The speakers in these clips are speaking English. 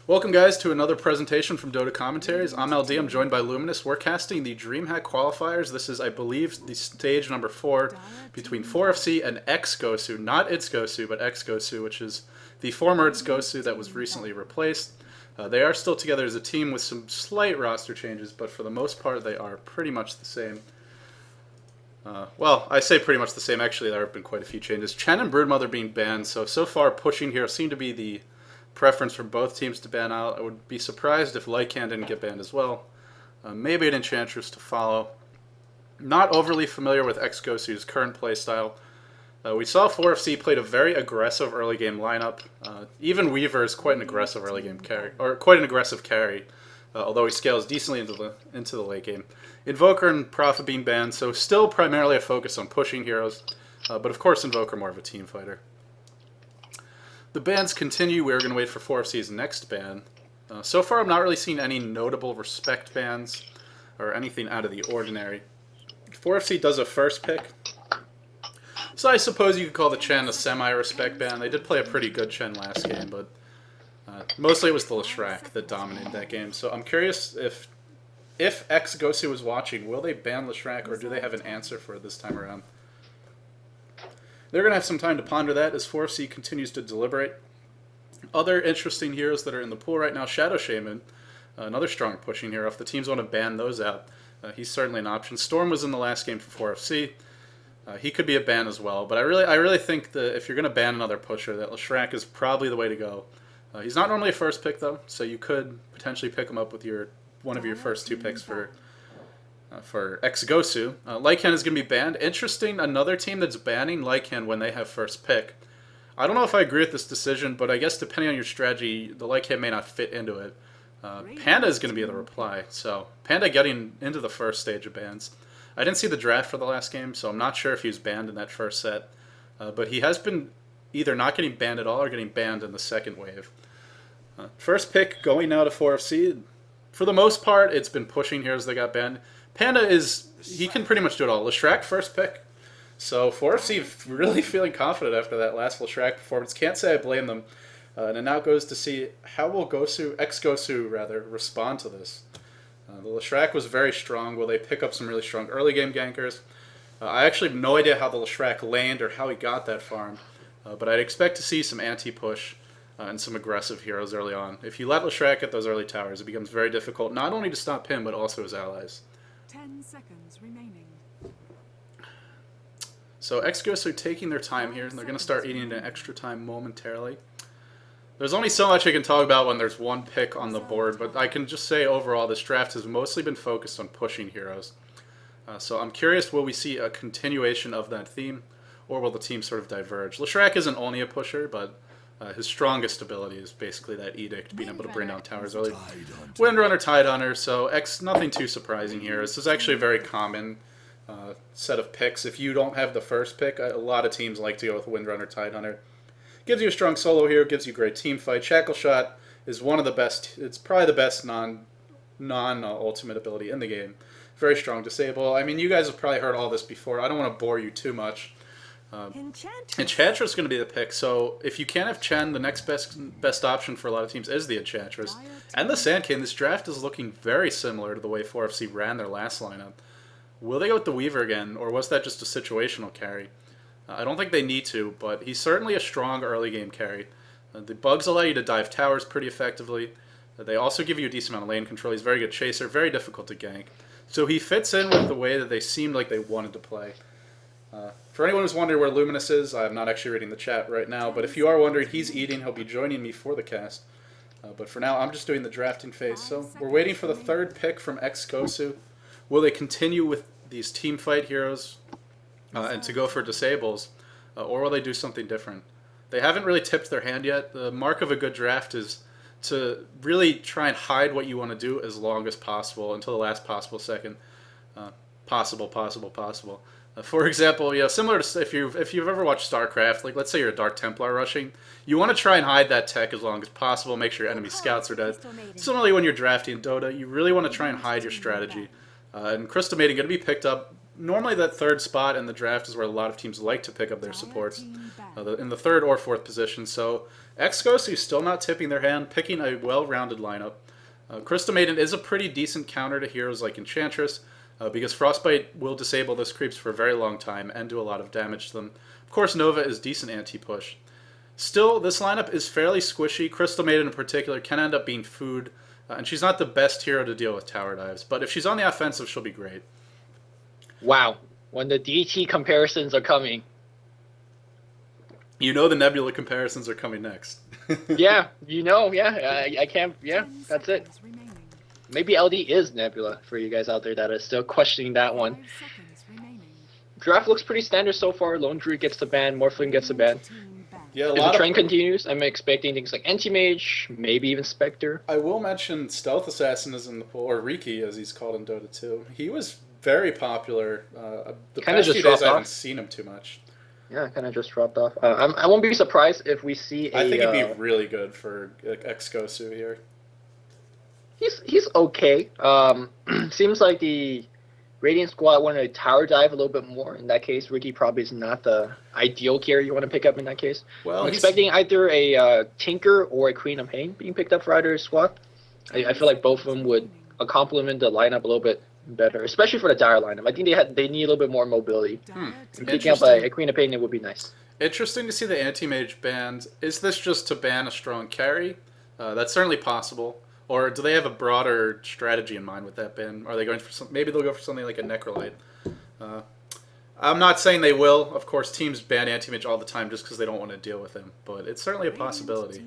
Welcome guys to another presentation from Dota Commentaries. I'm ld, I'm joined by Luminous. We're casting the Dreamhack Qualifiers. This is, I believe, the stage number 4 between 4FC and Ex-Gosu. Not Ex-Gosu, but Ex-Gosu, which is the former Ex-Gosu that was recently replaced. They are still together as a team with some slight roster changes, but for the most part they are pretty much the same. Well, I say pretty much the same. Actually, there have been quite a few changes. Chen and Broodmother being banned, so far pushing here seem to be the preference for both teams to ban out. I would be surprised if Lycan didn't get banned as well. Maybe an Enchantress to follow. Not overly familiar with Ex-Gosu's current playstyle. We saw 4FC played a very aggressive early game lineup. Even Weaver is quite an aggressive early game carry, or quite an aggressive carry, although he scales decently into the late game. Invoker and Prophet being banned, so still primarily a focus on pushing heroes, but of course Invoker more of a team fighter. The bans continue. We're going to wait for 4FC's next ban. So far, I'm not really seeing any notable respect bans or anything out of the ordinary. 4FC does a first pick, so I suppose you could call the Chen a semi-respect ban. They did play a pretty good Chen last game, but mostly it was the Leshrac that dominated that game. So I'm curious if Ex-Gosu is watching, will they ban Leshrac, or do they have an answer for it this time around? They're going to have some time to ponder that as 4FC continues to deliberate. Other interesting heroes that are in the pool right now, Shadow Shaman, another strong pushing hero. If the teams want to ban those out, he's certainly an option. Storm was in the last game for 4FC. He could be a ban as well, but I really think that if you're going to ban another pusher, that Leshrac is probably the way to go. He's not normally a first pick though, so you could potentially pick him up with one of your first 2 picks for Ex-Gosu. Lycan is going to be banned. Interesting, another team that's banning Lycan when they have first pick. I don't know if I agree with this decision, but I guess depending on your strategy, the Lycan may not fit into it. Panda is going to be the reply, so Panda getting into the first stage of bans. I didn't see the draft for the last game, so I'm not sure if he was banned in that first set, but he has been either not getting banned at all or getting banned in the second wave. First pick going now to 4FC. For the most part, it's been pushing heroes that got banned. Panda he can pretty much do it all. Leshrac first pick. So 4FC really feeling confident after that last Leshrac performance. Can't say I blame them. And it now goes to see how will Ex-Gosu rather, respond to this. The Leshrac was very strong. Will they pick up some really strong early game gankers? I actually have no idea how the Leshrac laned or how he got that farm. But I'd expect to see some anti-push and some aggressive heroes early on. If you let Leshrac get those early towers, it becomes very difficult not only to stop him, but also his allies. 10 seconds remaining. So Ex-Gosu taking their time here, and they're going to start eating into extra time momentarily. There's only so much I can talk about when there's one pick on the board, but I can just say overall this draft has mostly been focused on pushing heroes. So I'm curious, will we see a continuation of that theme, or will the team sort of diverge? Leshrac isn't only a pusher, but his strongest ability is basically that Edict, being able to bring down towers early. Windrunner, Tidehunter, so nothing too surprising here. This is actually a very common set of picks. If you don't have the first pick, a lot of teams like to go with Windrunner, Tidehunter. Gives you a strong solo hero, gives you great team fight. Shackle Shot is one of the best, it's probably the best non-ultimate ability in the game. Very strong disable. I mean, you guys have probably heard all this before. I don't want to bore you too much. Enchantress is going to be the pick, so if you can't have Chen, the next best option for a lot of teams is the Enchantress. And the Sand King. This draft is looking very similar to the way 4FC ran their last lineup. Will they go with the Weaver again, or was that just a situational carry? I don't think they need to, but he's certainly a strong early game carry. The bugs allow you to dive towers pretty effectively. They also give you a decent amount of lane control. He's a very good chaser, very difficult to gank. So he fits in with the way that they seemed like they wanted to play. For anyone who's wondering where Luminous is, I'm not actually reading the chat right now, but if you are wondering, he's eating. He'll be joining me for the cast. But for now, I'm just doing the drafting phase. So we're waiting for the third pick from Ex-Gosu. Will they continue with these team fight heroes and to go for disables, or will they do something different? They haven't really tipped their hand yet. The mark of a good draft is to really try and hide what you want to do as long as possible until the last possible second. Possible. For example, similar to if you've ever watched StarCraft, like let's say you're a Dark Templar rushing, you want to try and hide that tech as long as possible, make sure your enemy scouts are dead. Similarly, when you're drafting Dota, you really want to try and hide your strategy. And Crystal Maiden going to be picked up. Normally that third spot in the draft is where a lot of teams like to pick up their supports. in the third or fourth position. So Ex-Gosu still not tipping their hand, picking a well-rounded lineup. Crystal Maiden is a pretty decent counter to heroes like Enchantress, because Frostbite will disable those creeps for a very long time and do a lot of damage to them. Of course, Nova is decent anti-push. Still, this lineup is fairly squishy. Crystal Maiden in particular can end up being food, and she's not the best hero to deal with tower dives, but if she's on the offensive, she'll be great. Wow, when the DT comparisons are coming. You know the Nebula comparisons are coming next. Yeah, I can't, that's it. Maybe LD is Nebula for you guys out there that are still questioning that one. Draft looks pretty standard so far. Lone Druid gets the ban, Morphling gets the ban. Yeah, If the trend continues, I'm expecting things like Anti-Mage, maybe even Spectre. I will mention Stealth Assassin is in the pool, or Riki as he's called in Dota 2. He was very popular. The Kinda past just few days dropped I haven't off. seen him too much. Yeah, kind of just dropped off. I won't be surprised if we see I think it'd be really good for Ex-Gosu here. He's okay. Seems like the Radiant squad wanted to tower dive a little bit more. In that case, Ricky probably is not the ideal carry you want to pick up in that case. Well, I'm expecting either a Tinker or a Queen of Pain being picked up for either squad. I feel like both of them would complement the lineup a little bit better, especially for the Dire lineup. I think they need a little bit more mobility. And picking up a Queen of Pain, it would be nice. Interesting to see the Anti-Mage banned. Is this just to ban a strong carry? That's certainly possible. Or do they have a broader strategy in mind with that ban? Are they going for some? Maybe they'll go for something like a Necrolite. I'm not saying they will. Of course, teams ban Anti-Mage all the time just because they don't want to deal with him. But it's certainly a possibility.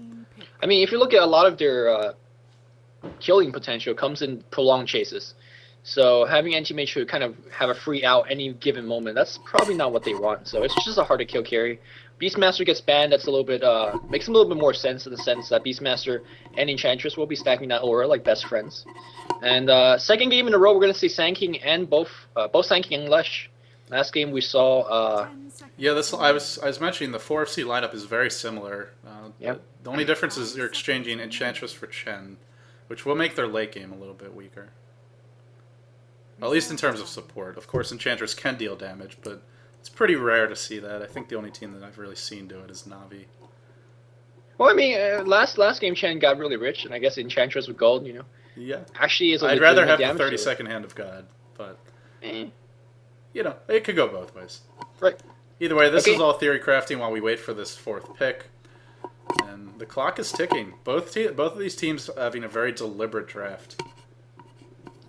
I mean, if you look at a lot of their killing potential comes in prolonged chases. So having Anti-Mage to kind of have a free out any given moment, that's probably not what they want. So it's just a hard to kill carry. Beastmaster gets banned, that's a little bit, makes a little bit more sense in the sense that Beastmaster and Enchantress will be stacking that aura like best friends. And second game in a row, we're going to see Sand King and both Sand King and Lesh. Last game we saw... yeah, I was mentioning the 4FC lineup is very similar. Yep. The only difference is you're exchanging Enchantress for Chen, which will make their late game a little bit weaker. At least in terms of support. Of course, Enchantress can deal damage, but it's pretty rare to see that. I think the only team that I've really seen do it is Navi. Well, I mean, last game Chen got really rich, and I guess Enchantress with gold, you know. Yeah. Actually, is a I'd rather legitimate have the damage 32nd Hand of God, but Eh. you know, it could go both ways. Right. Either way, this Okay. is all theory crafting while we wait for this fourth pick. And the clock is ticking. Both of these teams having a very deliberate draft.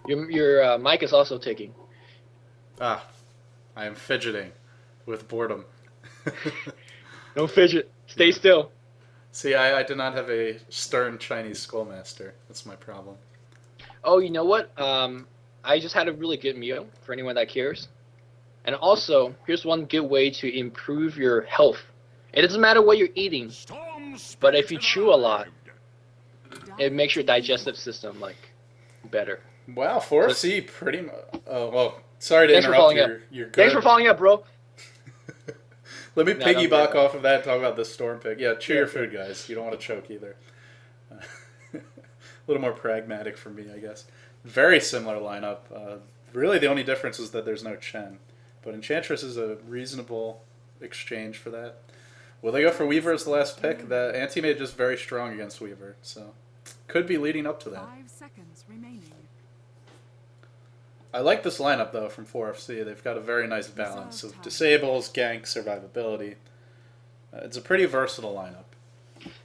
Your mic is also ticking. Ah, I am fidgeting with boredom. Don't fidget. Stay still. See, I do not have a stern Chinese schoolmaster. That's my problem. Oh, you know what? I just had a really good meal for anyone that cares. And also, here's one good way to improve your health. It doesn't matter what you're eating, but if you chew a lot, it makes your digestive system better. Wow, 4FC pretty much. Oh, well, sorry to Thanks for interrupt following your good. Thanks for folling up, bro. Let me No, piggyback no. off of that and talk about the storm pick. Yeah, chew your food, guys. You don't want to choke either. A little more pragmatic for me, I guess. Very similar lineup. Really, the only difference is that there's no Chen. But Enchantress is a reasonable exchange for that. Will they go for Weaver as the last pick? The Anti-Mage is very strong against Weaver, so could be leading up to that. 5 seconds remaining. I like this lineup, though, from 4FC. They've got a very nice balance of disables, gank, survivability. It's a pretty versatile lineup.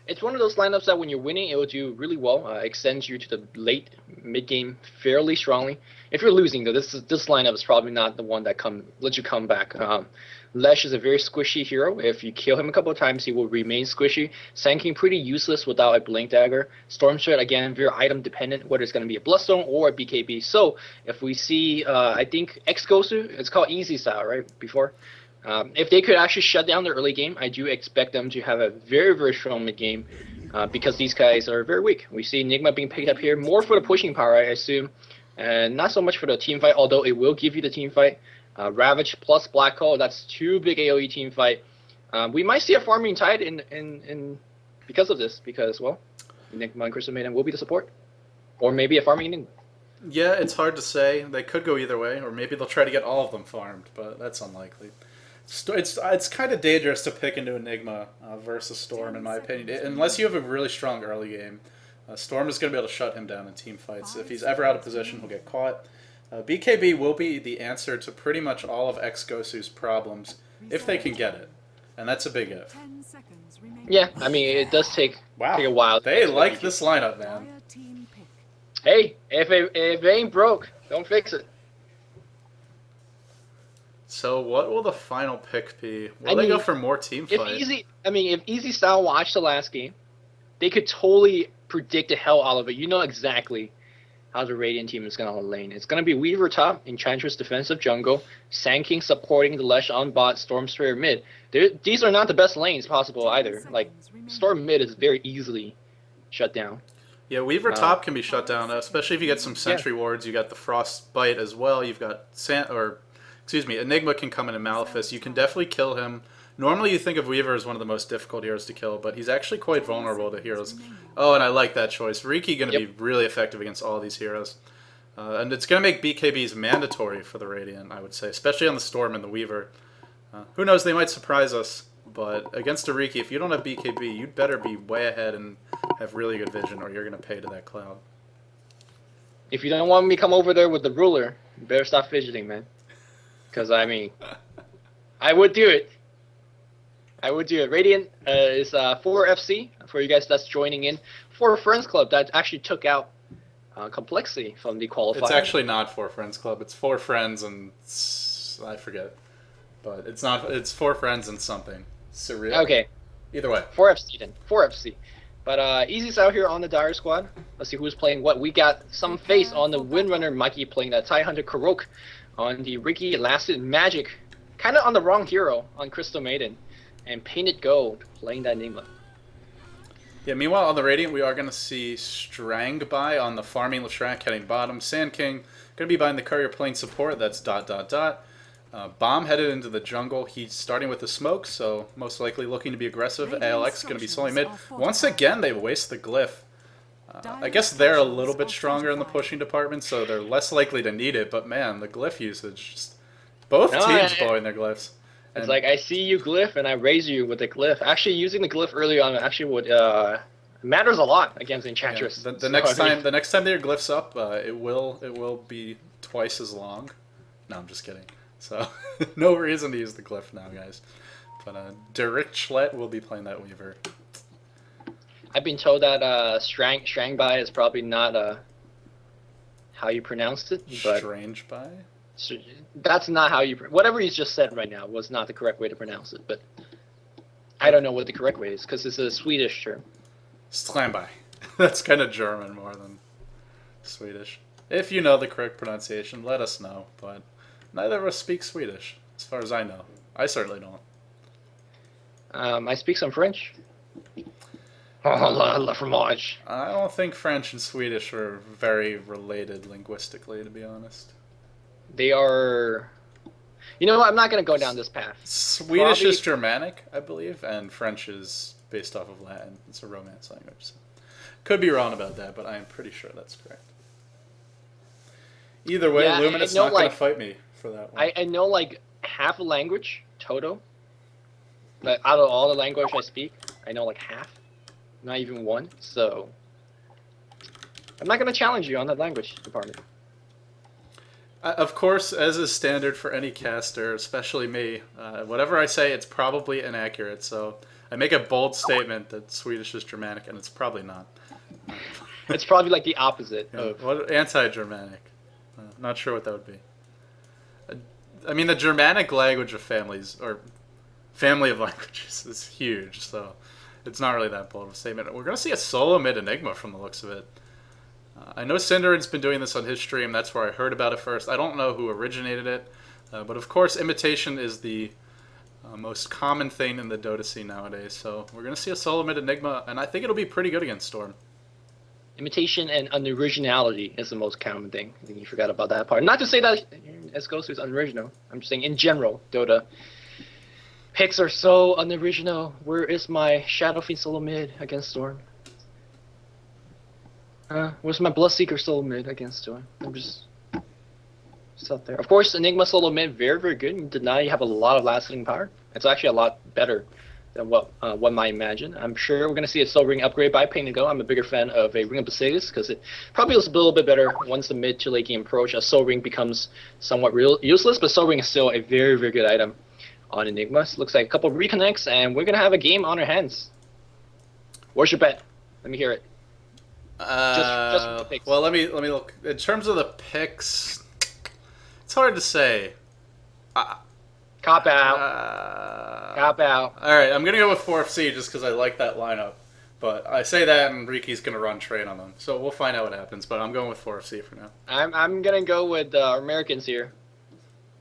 It's one of those lineups that when you're winning, it will do really well. Extends you to the late mid-game fairly strongly. If you're losing, though, this lineup is probably not the one that lets you come back. Lesh is a very squishy hero. If you kill him a couple of times, he will remain squishy. Sand King pretty useless without a Blink Dagger. Storm Shred, again, very item dependent, whether it's going to be a Bloodstone or a BKB. So if we see, I think Ex-Gosu, it's called Easy Style, right, before? If they could actually shut down the early game, I do expect them to have a very, very strong mid-game because these guys are very weak. We see Enigma being picked up here, more for the pushing power, I assume, and not so much for the team fight, although it will give you the team fight. Ravage plus Black Hole, that's two big AoE team fight. We might see a farming tide in because of this, because, well, Enigma and Crystal Maiden will be the support. Or maybe a farming Enigma. Yeah, it's hard to say. They could go either way, or maybe they'll try to get all of them farmed, but that's unlikely. It's kind of dangerous to pick into Enigma versus Storm, in my opinion, unless you have a really strong early game. Storm is going to be able to shut him down in team fights. If he's ever out of position, he'll get caught. BKB will be the answer to pretty much all of Ex-Gosu's problems, if they can get it. And that's a big if. 10 seconds remaining. Yeah, I mean, it does take a while. They like this lineup, man. Dire team pick. Hey, if it ain't broke, don't fix it. So what will the final pick be? Will I they mean, go for more team If fight? if Easy Style watched the last game, they could totally predict the hell out of it. You know exactly how the Radiant team is going to lane. It's going to be Weaver top, Enchantress defensive jungle, Sand King supporting the Lesh on bot, Storm Sprayer mid. These are not the best lanes possible either. Like, Storm mid is very easily shut down. Yeah, Weaver top can be shut down, especially if you get some Sentry wards. You got the Frostbite as well. You've got Enigma can come in and Malefice. You can definitely kill him. Normally you think of Weaver as one of the most difficult heroes to kill, but he's actually quite vulnerable to heroes. Oh, and I like that choice. Riki going to be really effective against all these heroes. And it's going to make BKBs mandatory for the Radiant, I would say, especially on the Storm and the Weaver. Who knows, they might surprise us, but against a Riki, if you don't have BKB, you'd better be way ahead and have really good vision, or you're going to pay to that cloud. If you don't want me to come over there with the ruler, you better stop fidgeting, man. Because, I mean, I would do it. I would do it. Radiant is 4FC, for you guys that's joining in. 4 Friends Club that actually took out Complexity from the qualifier. It's actually not 4 Friends Club. It's 4 friends and... I forget. But it's not. It's 4 friends and something. Surreal. Okay. Either way. 4FC then. 4FC. But Easy's out here on the Dire squad. Let's see who's playing what. We got some face on the Windrunner Mikey playing that Tidehunter Karok on the Ricky Lasted Magic. Kind of on the wrong hero on Crystal Maiden. And Painted Gold playing that Enigma. Yeah, meanwhile, on the Radiant, we are going to see Strangby on the farming Leshrac heading bottom. Sand King going to be behind the courier playing support. That's ... Bomb headed into the jungle. He's starting with the smoke, so most likely looking to be aggressive. ALX going to be slowing mid. Once again, they waste the glyph. I guess they're a little bit stronger in the pushing department, so they're less likely to need it. But man, the glyph usage, just both teams blowing their glyphs. It's like, I see you glyph, and I raise you with the glyph. Actually, using the glyph early on actually would matters a lot against Enchantress. Yeah, the next time their glyphs up, it will be twice as long. No, I'm just kidding. So no reason to use the glyph now, guys. But Dirichlet will be playing that Weaver. I've been told that Strangby is probably not how you pronounced it. But Strange by? That's not how you... Whatever you just said right now was not the correct way to pronounce it, but I don't know what the correct way is, because it's a Swedish term. Strangby. That's kind of German more than Swedish. If you know the correct pronunciation, let us know, but neither of us speak Swedish, as far as I know. I certainly don't. I speak some French. Oh, la fromage. I don't think French and Swedish are very related linguistically, to be honest. They are... You know what? I'm not going to go down this path. Swedish is Germanic, I believe, and French is based off of Latin. It's a Romance language. So. Could be wrong about that, but I am pretty sure that's correct. Either way, yeah, Luminous not going to fight me for that one. I know like half a language, total. Like, out of all the language I speak, I know like half. Not even one, so... I'm not going to challenge you on that language department. Of course, as is standard for any caster, especially me, whatever I say, it's probably inaccurate. So I make a bold statement that Swedish is Germanic, and it's probably not. It's probably like the opposite. Yeah, what anti-Germanic? Not sure what that would be. I mean, the Germanic language of families, or family of languages, is huge, so it's not really that bold of a statement. We're going to see a solo mid Enigma from the looks of it. I know Cinderin's been doing this on his stream. That's where I heard about it first. I don't know who originated it. But of course, imitation is the most common thing in the Dota scene nowadays. So we're going to see a solo mid Enigma, and I think it'll be pretty good against Storm. Imitation and unoriginality is the most common thing. I think you forgot about that part. Not to say that Ex-Gosu is unoriginal. I'm just saying in general, Dota picks are so unoriginal. Where is my Shadow Fiend solo mid against Storm? Where's my Bloodseeker solo mid against Storm? I'm just Nice out there. Of course, Enigma solo mid, very, very good. Did not have a lot of lasting power. It's actually a lot better than what one might imagine. I'm sure we're going to see a Soul Ring upgrade by Pain to Go. I'm a bigger fan of a Ring of Besagus because it probably was a little bit better once the mid to late game approach. A Soul Ring becomes somewhat useless, but Soul Ring is still a very, very good item on Enigma. So looks like a couple of reconnects, and we're going to have a game on our hands. Where's your bet? Let me hear it. Just for the picks. Well, let me look. In terms of the picks, it's hard to say. Cop out. Cop out. All right, I'm gonna go with 4FC just because I like that lineup. But I say that, and Riki's gonna run train on them, so we'll find out what happens. But I'm going with 4FC for now. I'm gonna go with Americans here.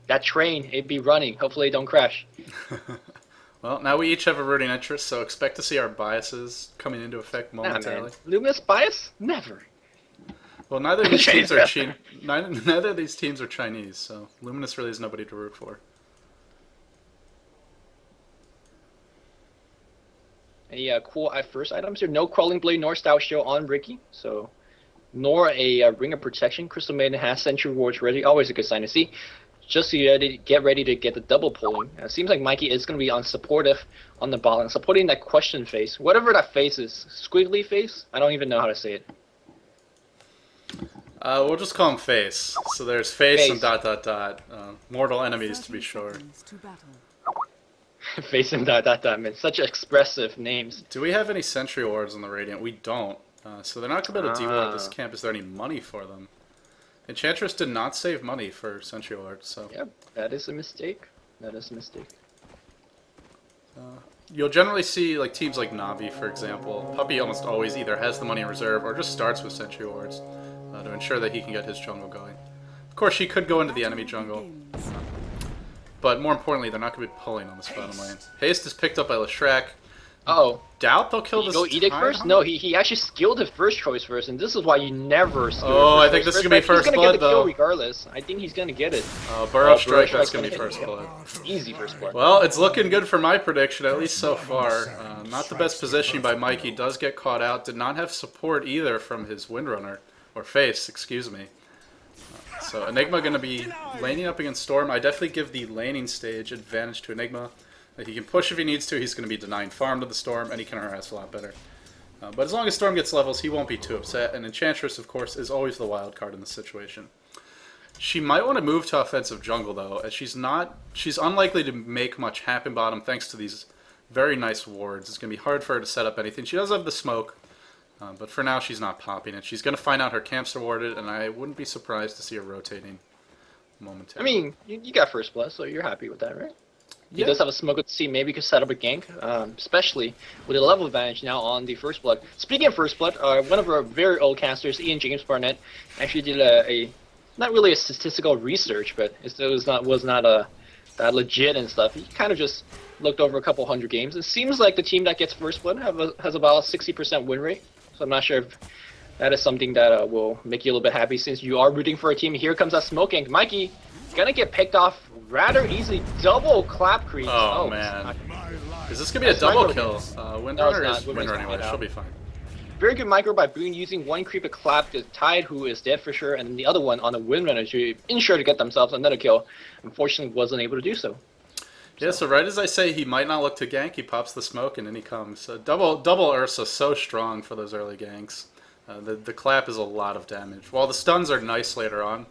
That train, it be running. Hopefully, it don't crash. Well, now we each have a rooting interest, so expect to see our biases coming into effect momentarily. Luminous bias? Never. Well, neither of these teams are neither of these teams are Chinese, so Luminous really is nobody to root for. Any cool first items here? No Crawling Blade nor Stout Shield on Ricky, so nor a Ring of Protection. Crystal Maiden has Sentry Wards ready. Always a good sign to see. Just so you get ready to get the double pulling. It seems like Mikey is going to be on supportive on the bottom, supporting that question face. Whatever that face is. Squiggly face? I don't even know how to say it. We'll just call him Face. So there's Face and ... mortal enemies, to be 30 sure. seconds to battle. Face and ... man. Such expressive names. Do we have any Sentry Wards on the Radiant? We don't. So they're not going to be able to de-ward this camp. Is there any money for them? Enchantress did not save money for Sentry Ward, so... Yeah, that is a mistake. That is a mistake. You'll generally see like teams like Navi, for example. Puppy almost always either has the money in reserve or just starts with Sentry Wards to ensure that he can get his jungle going. Of course, she could go into the enemy jungle, but more importantly, they're not going to be pulling on this bottom lane. Haste is picked up by Leshrac. Oh. Doubt they'll kill this. Go Edict first? No, he actually skilled his first choice first, and this is why you never skill. Oh, I think this is gonna be first blood, though. He's gonna get the kill though. regardless. I think he's gonna get it. Burrow Strike, that's gonna be first blood. Easy first blood. Well, it's looking good for my prediction, at least so far. Not the best positioning by Mikey. Does get caught out. Did not have support either from his Windrunner, or Face, excuse me. So Enigma gonna be laning up against Storm. I definitely give the laning stage advantage to Enigma. He can push if he needs to. He's going to be denying farm to the Storm, and he can harass a lot better. But as long as Storm gets levels, he won't be too upset. And Enchantress, of course, is always the wild card in this situation. She might want to move to offensive jungle, though, as she's unlikely to make much happen bottom thanks to these very nice wards. It's going to be hard for her to set up anything. She does have the smoke, but for now she's not popping it. She's going to find out her camp's rewarded, and I wouldn't be surprised to see her rotating momentarily. I mean, you got first blood, so you're happy with that, right? He Yeah. does have a smoke with C. Maybe he could set up a gank, especially with a level advantage now on the First Blood. Speaking of First Blood, one of our very old casters, Ian James Barnett, actually did a not really a statistical research, but it was not that legit and stuff. He kind of just looked over a couple hundred games. It seems like the team that gets First Blood has about a 60% win rate. So I'm not sure if that is something that will make you a little bit happy since you are rooting for a team. Here comes that smoke gank. Mikey gonna get picked off rather easily. Double clap creeps. Oh man. Is this going to be a double kill? Windrunner is Windrunner anyway. She'll be fine. Very good micro by Boone using one creep to clap the Tide, who is dead for sure, and the other one on the Windrunner to ensure to get themselves another kill. Unfortunately, wasn't able to do so. Yeah, so right as I say he might not look to gank, he pops the smoke and in he comes. Double Ursa so strong for those early ganks. The clap is a lot of damage. While the stuns are nice later on,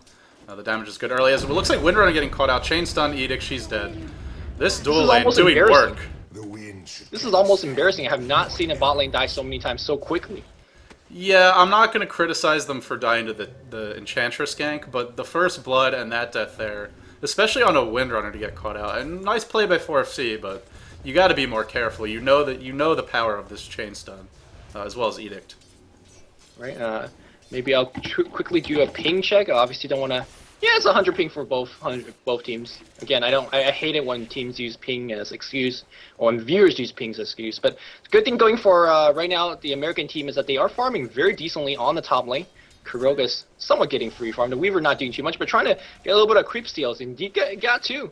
the damage is good early. As it looks like Windrunner getting caught out. Chain stun, Edict, she's dead. This dual lane doing work. This is almost embarrassing. I have not seen a bot lane die so many times so quickly. Yeah, I'm not going to criticize them for dying to the Enchantress gank, but the first blood and that death there, especially on a Windrunner to get caught out. And nice play by 4FC, but you got to be more careful. You know the power of this chain stun, as well as Edict. Right. Maybe I'll quickly do a ping check. I obviously don't want to. Yeah, it's 100 ping for both teams. Again, I hate it when teams use ping as excuse, or when viewers use ping as excuse. But the good thing going for right now, the American team, is that they are farming very decently on the top lane. Kuroga's somewhat getting free farm. The Weaver not doing too much, but trying to get a little bit of creep steals. And got two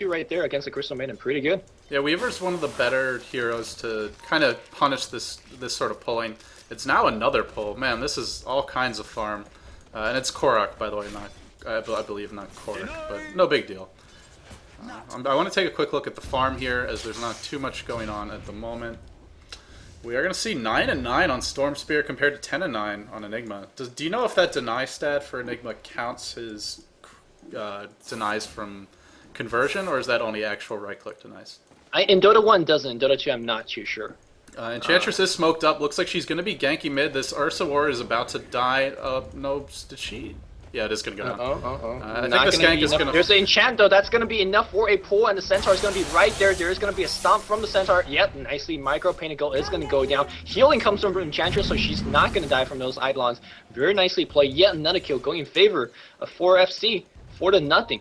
right there against the Crystal Maiden. Pretty good. Yeah, Weaver's one of the better heroes to kind of punish this sort of pulling. It's now another pull. Man, this is all kinds of farm. And it's Korok, by the way, I believe, not Cork, but no big deal. I want to take a quick look at the farm here, as there's not too much going on at the moment. We are going to see 9 and 9 on Storm Spear compared to 10 and 9 on Enigma. Do you know if that deny stat for Enigma counts his denies from conversion, or is that only actual right-click denies? In Dota 1 doesn't. In Dota 2, I'm not too sure. Enchantress is smoked up. Looks like she's going to be ganky mid. This Ursa War is about to die. No, did she? Yeah, it is going to go down. I think this gank is going to... There's an enchant, though. That's going to be enough for a pull, and the Centaur is going to be right there. There is going to be a stomp from the Centaur. Yep, nicely. Micro Painted Gold is going to go down. Healing comes from Enchantress, so she's not going to die from those Eidolons. Very nicely played. Yet another kill going in favor of 4FC. 4-0.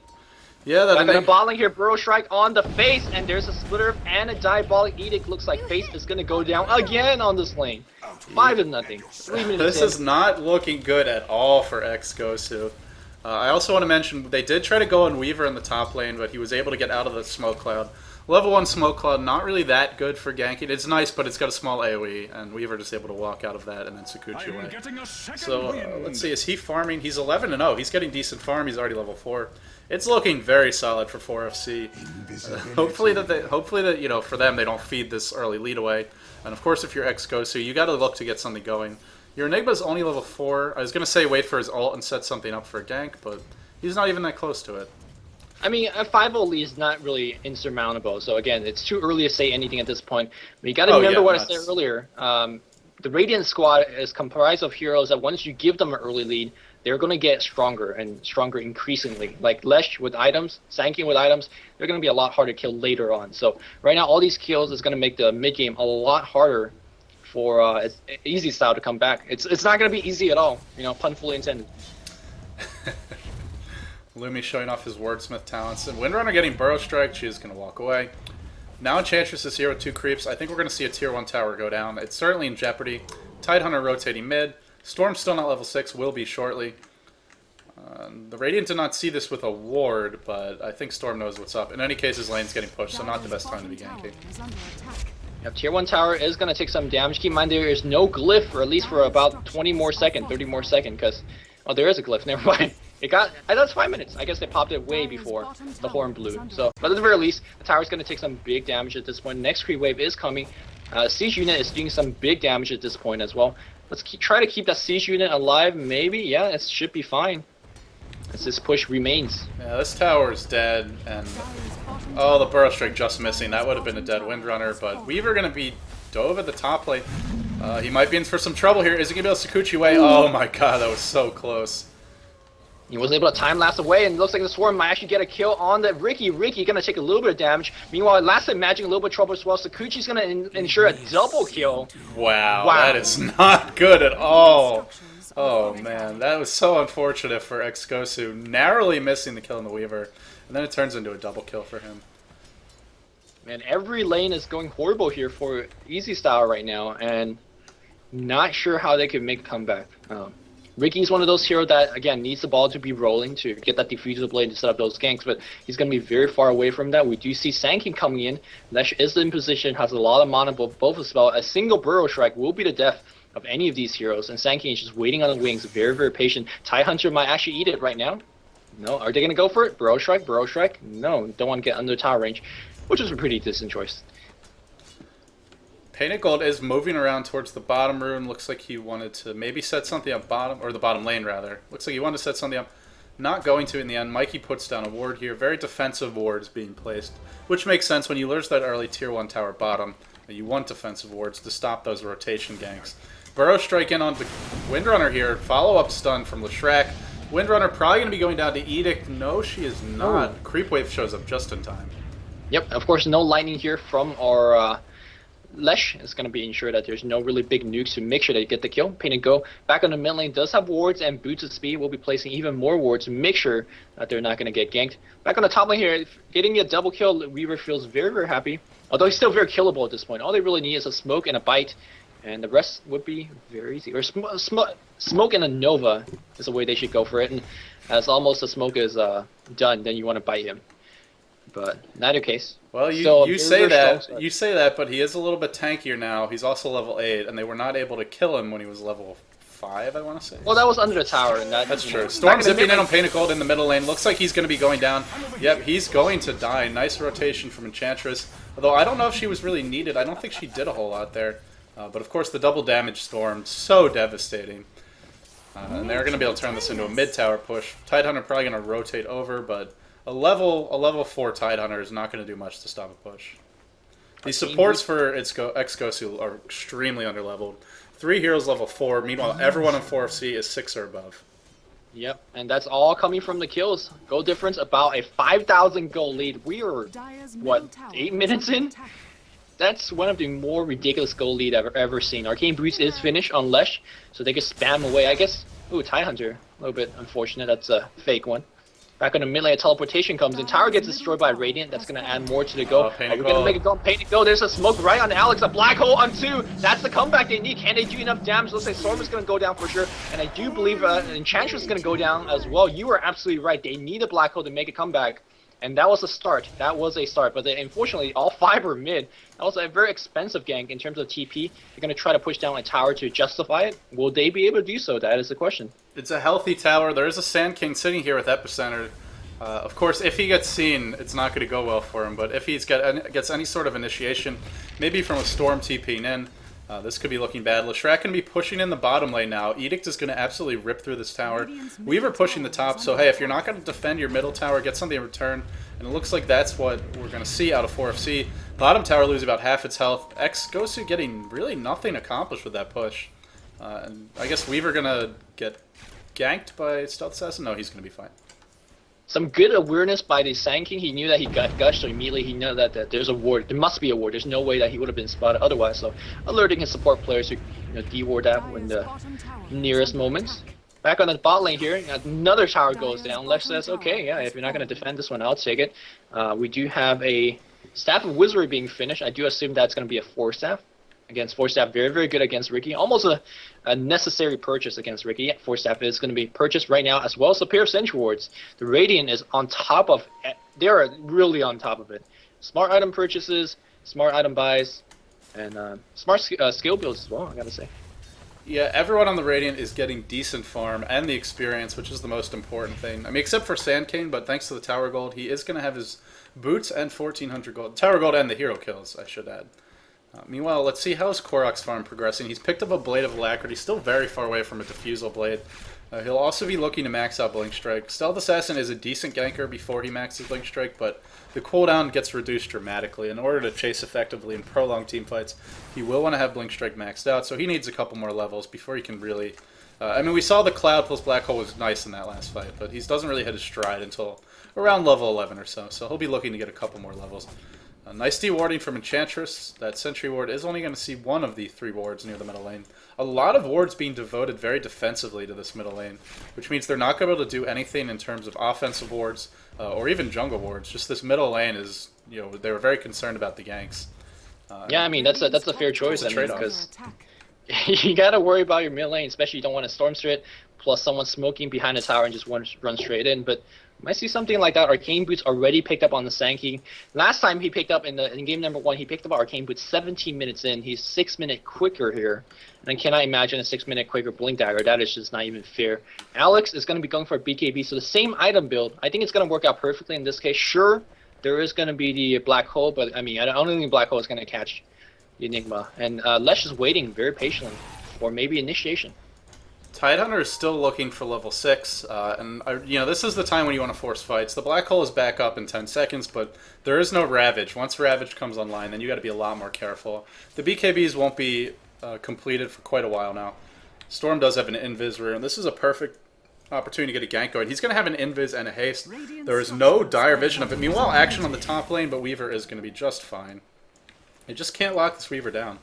Yeah, that Back on the bot lane here, Burrow Strike on the face, and there's a Splitter and a Diabolic Edict. Looks like face is going to go down again on this lane. 5-0. 3 minutes This in. is not looking good at all for Ex-Gosu. I also want to mention, they did try to go on Weaver in the top lane, but he was able to get out of the Smoke Cloud. Level 1 Smoke Cloud, not really that good for ganking. It's nice, but it's got a small AoE, and Weaver just able to walk out of that and then Sakuchi away. So, let's see, is he farming? He's 11-0. He's getting decent farm. He's already level 4. It's looking very solid for 4FC. Hopefully that you know, for them, they don't feed this early lead away. And of course, if you're Ex-Gosu, you got to look to get something going. Your Enigma's only level 4. I was going to say wait for his ult and set something up for a gank, but he's not even that close to it. I mean, a 5-0 lead is not really insurmountable. So again, it's too early to say anything at this point. But you got to remember what I said earlier. The Radiant squad is comprised of heroes that once you give them an early lead, they're going to get stronger and stronger increasingly. Like Lesh with items, Sanking with items, they're going to be a lot harder to kill later on. So right now, all these kills is going to make the mid game a lot harder for Easy Style to come back. It's not going to be easy at all. You know, pun fully intended. Lumi showing off his wordsmith talents. And Windrunner getting Burrow Strike. She is going to walk away. Now Enchantress is here with 2 creeps. I think we're going to see a tier 1 tower go down. It's certainly in jeopardy. Tidehunter rotating mid. Storm's still not level 6. Will be shortly. The Radiant did not see this with a ward, but I think Storm knows what's up. In any case, his lane's getting pushed, so not the best time to be ganking. Yep, tier 1 tower is going to take some damage. Keep in mind there is no glyph, for at least for about 20 more seconds, 30 more seconds, because... Oh, there is a glyph, never mind. It got... I thought it's 5 minutes. I guess they popped it way before the horn blew. So, but at the very least, the tower is going to take some big damage at this point. Next creep wave is coming. Siege unit is doing some big damage at this point as well. Let's try to keep that siege unit alive, maybe. Yeah, it should be fine. As this push remains. Yeah, this tower is dead, and... Oh, the Burrow Strike just missing. That would have been a dead Windrunner, but Weaver going to be dove at the top lane. He might be in for some trouble here. Is he going to be able to Sakuchi away? Oh my god, that was so close. He wasn't able to time lapse away, and it looks like the Swarm might actually get a kill on the Ricky. Ricky going to take a little bit of damage. Meanwhile, last time Magic a little bit of trouble as well. Sakuchi's going to ensure a double kill. Wow, that is not good at all. Oh man, that was so unfortunate for Ex-Gosu. Narrowly missing the kill on the Weaver, and then it turns into a double kill for him. Man, every lane is going horrible here for Easy Style right now, and not sure how they could make a comeback. Ricky's one of those heroes that, again, needs the ball to be rolling to get that diffuser blade to set up those ganks, but he's going to be very far away from that. We do see Sanking coming in. Lesh is in position, has a lot of mana, both as well. A single Burrow Strike will be the death of any of these heroes, and Sanking is just waiting on the wings, very, very patient. Tidehunter might actually eat it right now. No, are they going to go for it? Burrow Strike, Burrow Strike? No, don't want to get under tower range, which is a pretty decent choice. Painted Gold is moving around towards the bottom rune. Looks like he wanted to maybe set something up bottom, or the bottom lane rather. Looks like he wanted to set something up. Not going to in the end. Mikey puts down a ward here. Very defensive wards being placed, which makes sense when you lose that early tier 1 tower bottom. You want defensive wards to stop those rotation ganks. Burrow Strike in on the Windrunner here. Follow-up stun from Leshrac. Windrunner probably going to be going down to Edict. No, she is not. Oh. Creep Wave shows up just in time. Yep, of course, no lightning here from our Lesh. Is going to be ensured that there's no really big nukes to make sure they get the kill. Painted Go back on the mid lane does have wards, and Boots of Speed will be placing even more wards to make sure that they're not going to get ganked. Back on the top lane here, getting a double kill, Weaver feels very, very happy. Although he's still very killable at this point. All they really need is a smoke and a bite, and the rest would be very easy. Or smoke and a Nova is the way they should go for it. And as almost the smoke is done, then you want to bite him. But in either case. Well, you say that, but he is a little bit tankier now. He's also level 8, and they were not able to kill him when he was level 5, I want to say. Well, that was under the tower, and That's you true. know, Storm back in the zipping in mid-lane- on Painted Gold in the middle lane. Looks like he's going to be going down. Yep, he's going to die. Nice rotation from Enchantress. Although I don't know if she was really needed. I don't think she did a whole lot there. But of course, the double damage Storm, so devastating. And they're going to be able to turn this into a mid-tower push. Tidehunter probably going to rotate over, but a level 4 Tidehunter is not going to do much to stop a push. These supports for Ex-Gosu are extremely underleveled. 3 heroes level 4, meanwhile everyone in 4FC is 6 or above. Yep, and that's all coming from the kills. Goal difference about a 5,000 goal lead. We are, Dire's what, middle tower 8 is minutes under in? attack. That's one of the more ridiculous goal lead I've ever seen. Arcane Boots is finished on Lesh, so they can spam away. I guess, ooh, Tidehunter, a little bit unfortunate. That's a fake one. Back on the mid lane, teleportation comes in. Tower gets destroyed by Radiant. That's going to add more to the go. Are we going to make it go? Paint it go. There's a smoke right on Alex. A black hole on 2. That's the comeback they need. Can they do enough damage? Looks like Storm is going to go down for sure. And I do believe Enchantress is going to go down as well. You were absolutely right. They need a black hole to make a comeback. And that was a start. That was a start. But unfortunately, all 5 are mid. That was a very expensive gank in terms of TP. They're going to try to push down a tower to justify it. Will they be able to do so? That is the question. It's a healthy tower. There is a Sand King sitting here with Epicenter. Of course, if he gets seen, it's not going to go well for him. But if he gets any sort of initiation, maybe from a Storm TPing in, this could be looking bad. Leshrac can be pushing in the bottom lane now. Edict is going to absolutely rip through this tower. Weaver pushing the top. So hey, if you're not going to defend your middle tower, get something in return. And it looks like that's what we're going to see out of 4FC. Bottom tower loses about half its health. Ex-Gosu getting really nothing accomplished with that push. And I guess Weaver going to get ganked by Stealth Assassin? No, he's going to be fine. Some good awareness by the Sand King. He knew that he got gushed, so immediately he knew that there's a ward. There must be a ward. There's no way that he would have been spotted otherwise. So alerting his support players to de-ward that in the nearest moments. Back on the bot lane here, another tower goes down. Lesh says, okay, yeah, if you're not going to defend this one, I'll take it. We do have a Staff of Wizardry being finished. I do assume that's going to be a 4-staff. Against 4-staff, very, very good against Ricky. Almost a necessary purchase against Ricky. Yeah, 4-staff is going to be purchased right now, as well as a pair of Sentry Wards. The Radiant is on top of it. They're really on top of it. Smart item purchases, smart item buys, and smart skill builds as well, I gotta say. Yeah, everyone on the Radiant is getting decent farm and the experience, which is the most important thing. I mean, except for Sand King, but thanks to the Tower Gold, he is going to have his boots and 1,400 gold. Tower Gold and the hero kills, I should add. Meanwhile, let's see how his Korok's farm progressing. He's picked up a Blade of Alacrity, still very far away from a Diffusal Blade. He'll also be looking to max out Blink Strike. Stealth Assassin is a decent ganker before he maxes Blink Strike, but the cooldown gets reduced dramatically. In order to chase effectively in prolonged teamfights, he will want to have Blink Strike maxed out, so he needs a couple more levels before he can really... I mean, we saw the Cloud plus Black Hole was nice in that last fight, but he doesn't really hit his stride until around level 11 or so, so he'll be looking to get a couple more levels. Nice dewarding from Enchantress. That Sentry Ward is only going to see one of the 3 wards near the middle lane. A lot of wards being devoted very defensively to this middle lane, which means they're not going to be able to do anything in terms of offensive wards or even jungle wards. Just this middle lane is, you know, they were very concerned about the ganks. Yeah, I mean, that's a fair choice, It's a trade-off. because you gotta worry about your mid lane, especially you don't want to storm straight, plus someone smoking behind the tower and just run straight in. But you might see something like that. Arcane Boots already picked up on the Sand King. Last time he picked up in game number 1, he picked up Arcane Boots 17 minutes in. He's 6 minutes quicker here. And I cannot imagine a 6 minute quicker Blink Dagger. That is just not even fair. Alex is going to be going for a BKB, so the same item build. I think it's going to work out perfectly in this case. Sure, there is going to be the Black Hole, but I mean, I don't think Black Hole is going to catch the Enigma. And Lesh is waiting very patiently for maybe initiation. Tidehunter is still looking for level 6, and you know, this is the time when you want to force fights. The Black Hole is back up in 10 seconds, but there is no Ravage. Once Ravage comes online, then you got to be a lot more careful. The BKBs won't be completed for quite a while now. Storm does have an Invis rear, and this is a perfect opportunity to get a gank going. He's going to have an Invis and a haste. There is no dire vision of it. Meanwhile, action on the top lane, but Weaver is going to be just fine. You just can't lock this Weaver down.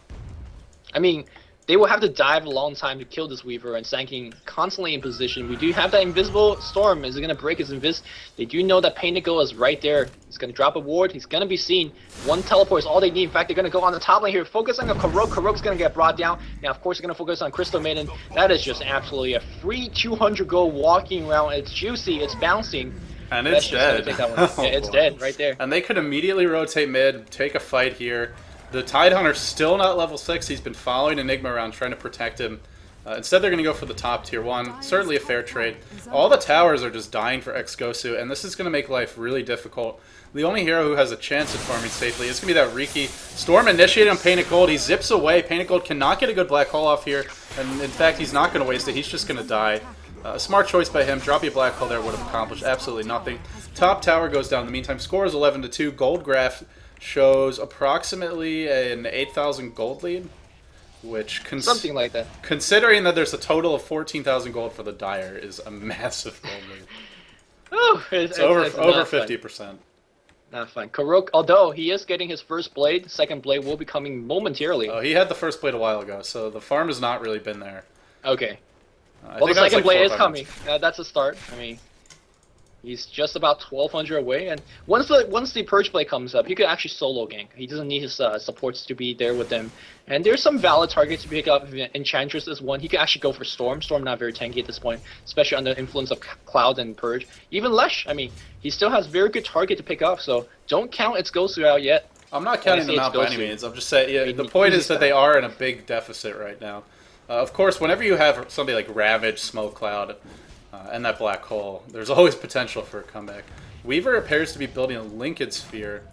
I mean, they will have to dive a long time to kill this Weaver, and Sand King constantly in position. We do have that invisible storm. Is it going to break his invis? They do know that Pain to Go is right there. He's going to drop a ward. He's going to be seen. One teleport is all they need. In fact, they're going to go on the top lane here, focusing on Karok. Karok's going to get brought down. Now, of course, they're going to focus on Crystal Maiden. That is just absolutely a free 200 gold walking around. It's juicy. It's bouncing. And it's dead. Take that one. Yeah, it's dead right there. And they could immediately rotate mid, take a fight here. The Tidehunter's still not level 6. He's been following Enigma around, trying to protect him. Instead, they're going to go for the top tier 1. Certainly a fair trade. All the towers are just dying for Ex-Gosu, and this is going to make life really difficult. The only hero who has a chance at farming safely is going to be that Riki. Storm initiated on Painted Gold. He zips away. Painted Gold cannot get a good black hole off here, and in fact, he's not going to waste it. He's just going to die. A smart choice by him. Dropping a black hole there would have accomplished absolutely nothing. Top tower goes down in the meantime. Score is 11-2. Gold graph shows approximately an 8,000 gold lead. Which something like that. Considering that there's a total of 14,000 gold for the Dire, is a massive gold lead. Oh, it's over 50%. Not fun. Karok, although he is getting his first blade, second blade will be coming momentarily. Oh, he had the first blade a while ago, so the farm has not really been there. Okay. I Well, think the second like blade is 400. coming. That's a start. I mean, he's just about 1,200 away, and once the purge blade comes up, he could actually solo gank. He doesn't need his supports to be there with him. And there's some valid targets to pick up. Enchantress is one. He could actually go for Storm. Storm not very tanky at this point, especially under the influence of Cloud and Purge. Even Lesh, I mean, he still has very good target to pick up. So don't count Ex-Gosu out yet. I'm not counting them out by any means. I'm just saying, yeah, the point is that they are in a big deficit right now. Of course, whenever you have somebody like Ravage, Smoke Cloud, and that black hole, there's always potential for a comeback. Weaver appears to be building a Linked Sphere.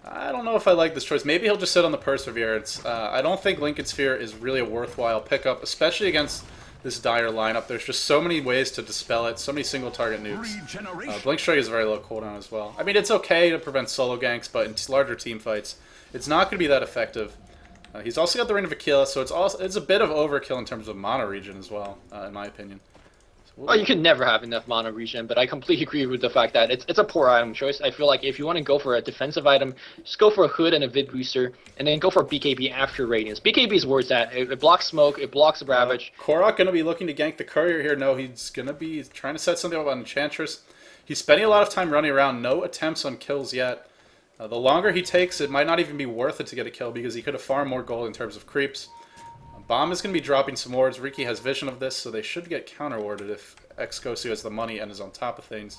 I don't know if I like this choice. Maybe he'll just sit on the Perseverance. I don't think Linked Sphere is really a worthwhile pickup, especially against this Dire lineup. There's just so many ways to dispel it, so many single target nukes. Blink Strike is very low cooldown as well. I mean, it's okay to prevent solo ganks, but in larger team fights, it's not going to be that effective. He's also got the Ring of Aquila, so it's a bit of overkill in terms of mono region as well, in my opinion. Well, you can never have enough mono regen, but I completely agree with the fact that it's a poor item choice. I feel like if you want to go for a defensive item, just go for a Hood and a Vid Booster, and then go for BKB after Radiance. BKB is where it's at. It blocks Smoke, it blocks Ravage. Korok going to be looking to gank the Courier here. No, he's going to be trying to set something up on Enchantress. He's spending a lot of time running around. No attempts on kills yet. The longer he takes, it might not even be worth it to get a kill because he could have farmed more gold in terms of creeps. Bomb is going to be dropping some wards. Riki has vision of this, so they should get counter-warded if Ex-Gosu has the money and is on top of things.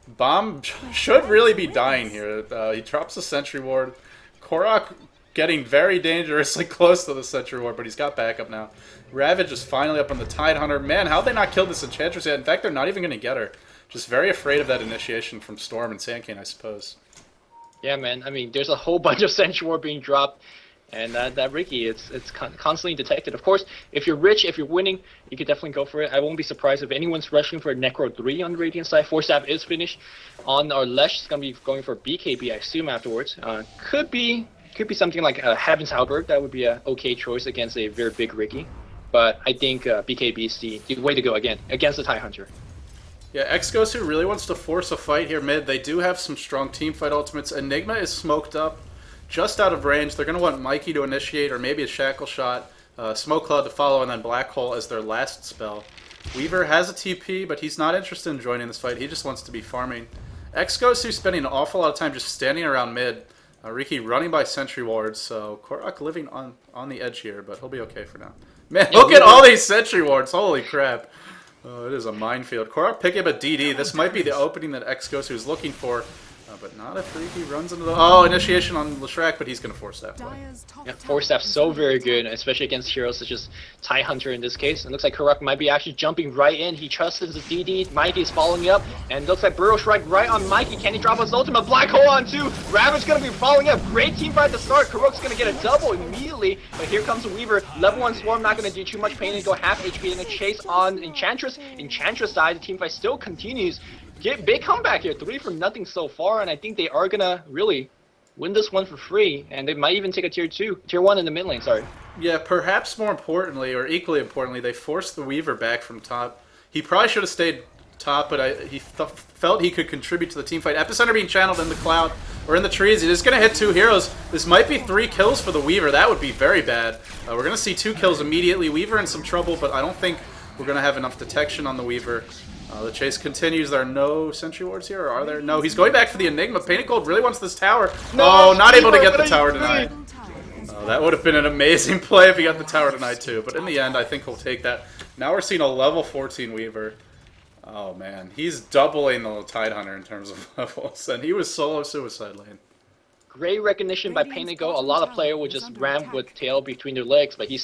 Bomb should really be dying here. He drops a sentry ward. Korok getting very dangerously close to the sentry ward, but he's got backup now. Ravage is finally up on the Tidehunter. Man, how'd they not kill this Enchantress yet? In fact, they're not even going to get her. Just very afraid of that initiation from Storm and Sandcane, I suppose. Yeah, man. I mean, there's a whole bunch of sentry ward being dropped. And that Riki, it's constantly detected. Of course, if you're rich, if you're winning, you could definitely go for it. I won't be surprised if anyone's rushing for a Necro 3 on the Radiant side. Force Staff is finished. On our Lesh is going to be going for BKB, I assume, afterwards. Could be something like a Heaven's Halberd. That would be an okay choice against a very big Riki. But I think BKB is the way to go again, against the Tidehunter. Yeah, Ex-Gosu really wants to force a fight here mid. They do have some strong teamfight ultimates. Enigma is smoked up. Just out of range. They're going to want Mikey to initiate, or maybe a Shackle Shot, Smoke Cloud to follow, and then Black Hole as their last spell. Weaver has a TP, but he's not interested in joining this fight. He just wants to be farming. Ex-Gosu spending an awful lot of time just standing around mid. Riki running by sentry wards, so Korok living on the edge here, but he'll be okay for now. Man, Yeah, look at all these sentry wards. Holy crap. It is a minefield. Korok picking up a DD. This might be the opening that Ex-Gosu is looking for. But not if Riki runs into the... Oh, initiation on Leshrac, but he's going to force that play. Yeah, Force Staff so very good, especially against heroes such as Tidehunter in this case. It looks like Korok might be actually jumping right in. He trusts his DD. Mikey's following up, and it looks like Burrow Strike right on Mikey. Can he drop his ultimate? Black Hole on 2. Ravage going to be following up. Great team fight to start. Korok's going to get a double immediately, but here comes the Weaver. Level 1 Swarm not going to do too much pain and go half HP in a chase on Enchantress. Enchantress died. The team fight still continues. Big comeback here, 3-0 so far, and I think they are gonna really win this one for free, and they might even take a tier 1 in the mid lane, sorry. Yeah, perhaps more importantly, or equally importantly, they forced the Weaver back from top. He probably should have stayed top, but he felt he could contribute to the team fight. Epicenter being channeled in the cloud, or in the trees. He's just gonna hit 2 heroes. This might be 3 kills for the Weaver. That would be very bad. We're gonna see 2 kills immediately. Weaver in some trouble, but I don't think we're gonna have enough detection on the Weaver. The chase continues. There are no sentry wards here, or are there? No, he's going back for the Enigma. Painted Gold really wants this tower. No, not able to get the tower denied. That would have been an amazing play if he got the tower denied too. But in the end, I think he'll take that. Now we're seeing a level 14 Weaver. Oh man, he's doubling the Tidehunter in terms of levels, and he was solo suicide lane. Great recognition by Pain to Go. A lot of players would just ram with tail between their legs, but he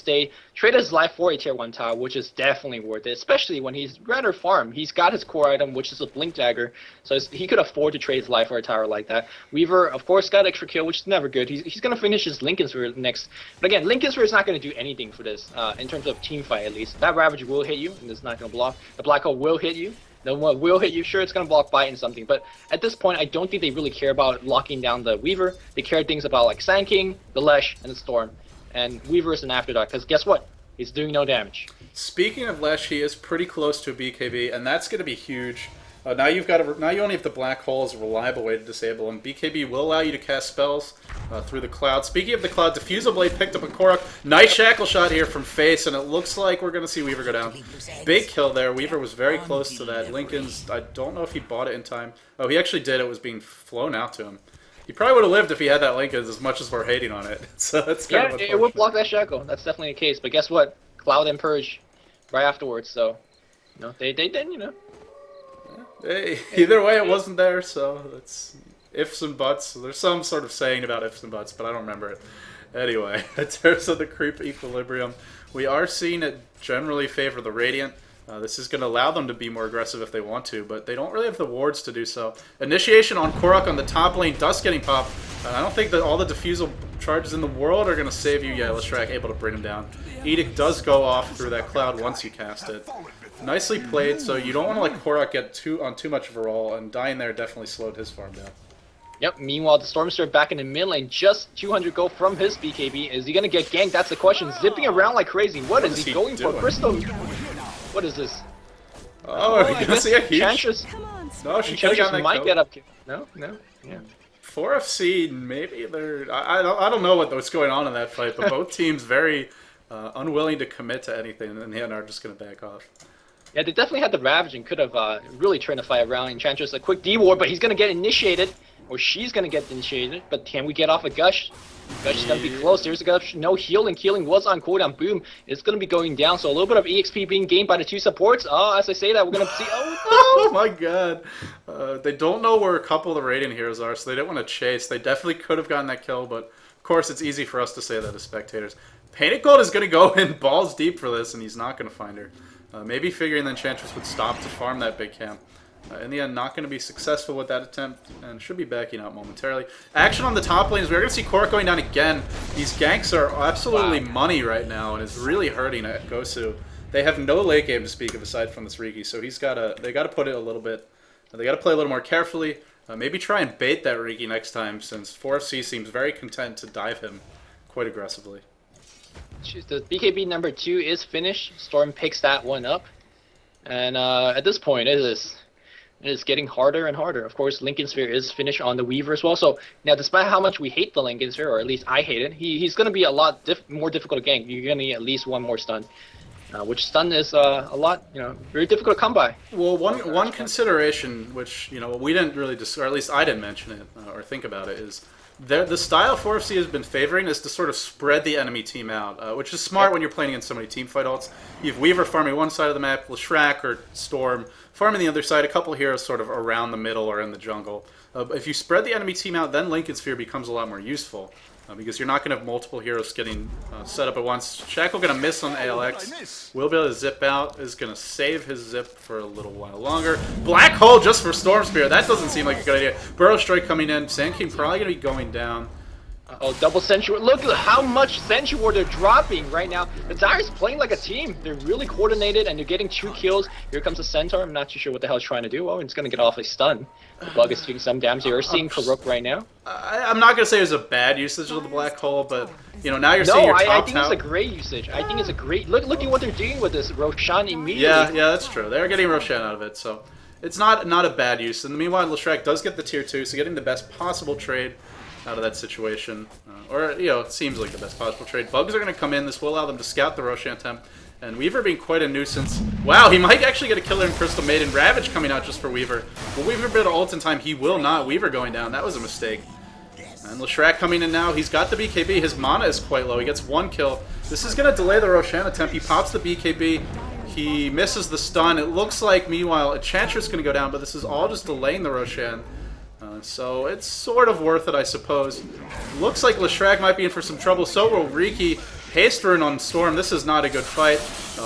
traded his life for a tier 1 tower, which is definitely worth it, especially when he's rather farm. He's got his core item, which is a Blink Dagger, so he could afford to trade his life for a tower like that. Weaver, of course, got extra kill, which is never good. He's going to finish his Lincoln Sphere next. But again, Lincoln Sphere is not going to do anything for this, in terms of team fight at least. That Ravage will hit you, and it's not going to block. The Black Hole will hit you. The one will hit you, sure, it's going to block Bite and something, but at this point, I don't think they really care about locking down the Weaver. They care things about like Sand King, the Lesh, and the Storm. And Weaver is an afterthought, because guess what? He's doing no damage. Speaking of Lesh, he is pretty close to a BKB, and that's going to be huge. Now you only have the Black Hole as a reliable way to disable him. BKB will allow you to cast spells through the cloud. Speaking of the cloud, Diffusal Blade picked up a Korok. Nice shackle shot here from Face, and it looks like we're going to see Weaver go down. Big kill there. Weaver was very close to that. Lincoln's, I don't know if he bought it in time. Oh, he actually did. It was being flown out to him. He probably would have lived if he had that Lincoln's, as much as we're hating on it. So that's kind of it would block that shackle. That's definitely the case. But guess what? Cloud and Purge right afterwards. So, they didn't, Hey, either way, it wasn't there, so it's ifs and buts. There's some sort of saying about ifs and buts, but I don't remember it. Anyway, in terms of the creep equilibrium, we are seeing it generally favor the Radiant. This is going to allow them to be more aggressive if they want to, but they don't really have the wards to do so. Initiation on Korok on the top lane, Dust getting popped. I don't think that all the Diffusal charges in the world are going to save you. Yeah, Leshrac able to bring him down. Edict does go off through that cloud once you cast it. Nicely played, so you don't want to let Korok get too much of a roll, and dying there definitely slowed his farm down. Yep, meanwhile, the Stormster back in the mid lane, just 200 gold from his BKB. Is he going to get ganked? That's the question. Zipping around like crazy. What is he going doing? for? Crystal. What is this? Oh, you're going to see a huge... Chantress. No, she could have gotten that might kill. get up. No, yeah. 4FC, maybe they're... I don't know what's going on in that fight, but both teams very unwilling to commit to anything, and then are just going to back off. Yeah, they definitely had the Ravage and could have really turned the fight around. Enchantress a quick D-Ward, but he's going to get initiated. Or she's going to get initiated. But can we get off a Gush? Gush is going to be close. There's a Gush. No healing. Healing was on cooldown. Boom. It's going to be going down. So a little bit of EXP being gained by the two supports. Oh, as I say that, we're going to see... Oh, my God. They don't know where a couple of the Radiant heroes are, so they didn't want to chase. They definitely could have gotten that kill, but of course it's easy for us to say that as spectators. Painted Gold is going to go in balls deep for this, and he's not going to find her. Maybe figuring that Enchantress would stop to farm that big camp. In the end, not going to be successful with that attempt, and should be backing out momentarily. Action on the top lane is we're going to see Korok going down again. These ganks are absolutely money right now, and it's really hurting Ex-Gosu. They have no late game to speak of aside from this Riki, so they got to put it a little bit. They got to play a little more carefully. Maybe try and bait that Riki next time, since 4FC seems very content to dive him quite aggressively. The BKB number 2 is finished. Storm picks that one up. And at this point, it is getting harder and harder. Of course, Lincoln Sphere is finished on the Weaver as well. So now, despite how much we hate the Lincoln Sphere, or at least I hate it, he's going to be a lot more difficult to gank. You're going to need at least one more stun. Which stun is a lot, very difficult to come by. Well, one consideration, which we didn't really or at least I didn't mention it or think about it, is the style 4FC has been favoring is to sort of spread the enemy team out, which is smart when you're playing against so many teamfight ults. You have Weaver farming one side of the map, Leshrac or Storm farming the other side, a couple heroes sort of around the middle or in the jungle. If you spread the enemy team out, then Lincoln Sphere becomes a lot more useful. Because you're not going to have multiple heroes getting set up at once. Shackle going to miss on ALX. Will be able to zip out. Is going to save his zip for a little while longer. Black Hole just for Storm Spear. That doesn't seem like a good idea. Burrow Strike coming in. Sand King probably going to be going down. Oh, double Sentry. Look at how much Sentry Ward they're dropping right now. The Dyer's playing like a team. They're really coordinated, and they're getting 2 kills. Here comes the Centaur. I'm not too sure what the hell he's trying to do. Oh, it's going to get off a stun. The Bug is doing some damage. You're seeing Karuk right now. I'm not going to say it was a bad usage of the Black Hole, but, now you're seeing your top I think it's a great usage. I think it's a great... Look at what they're doing with this. Roshan immediately. Yeah, that's true. They're getting Roshan out of it, so it's not a bad use. And meanwhile, Leshrac does get the tier 2, so getting the best possible trade out of that situation. It seems like the best possible trade. Bugs are going to come in. This will allow them to scout the Roshan temp. And Weaver being quite a nuisance. Wow, he might actually get a killer in Crystal Maiden. Ravage coming out just for Weaver. Will Weaver be able to ult in time? He will not. Weaver going down. That was a mistake. And Leshrac coming in now. He's got the BKB. His mana is quite low. He gets 1 kill. This is going to delay the Roshan attempt. He pops the BKB. He misses the stun. It looks like, meanwhile, Enchantress is going to go down, but this is all just delaying the Roshan. So it's sort of worth it, I suppose. Looks like Leshrac might be in for some trouble. So will Riki. Haste Rune on Storm. This is not a good fight.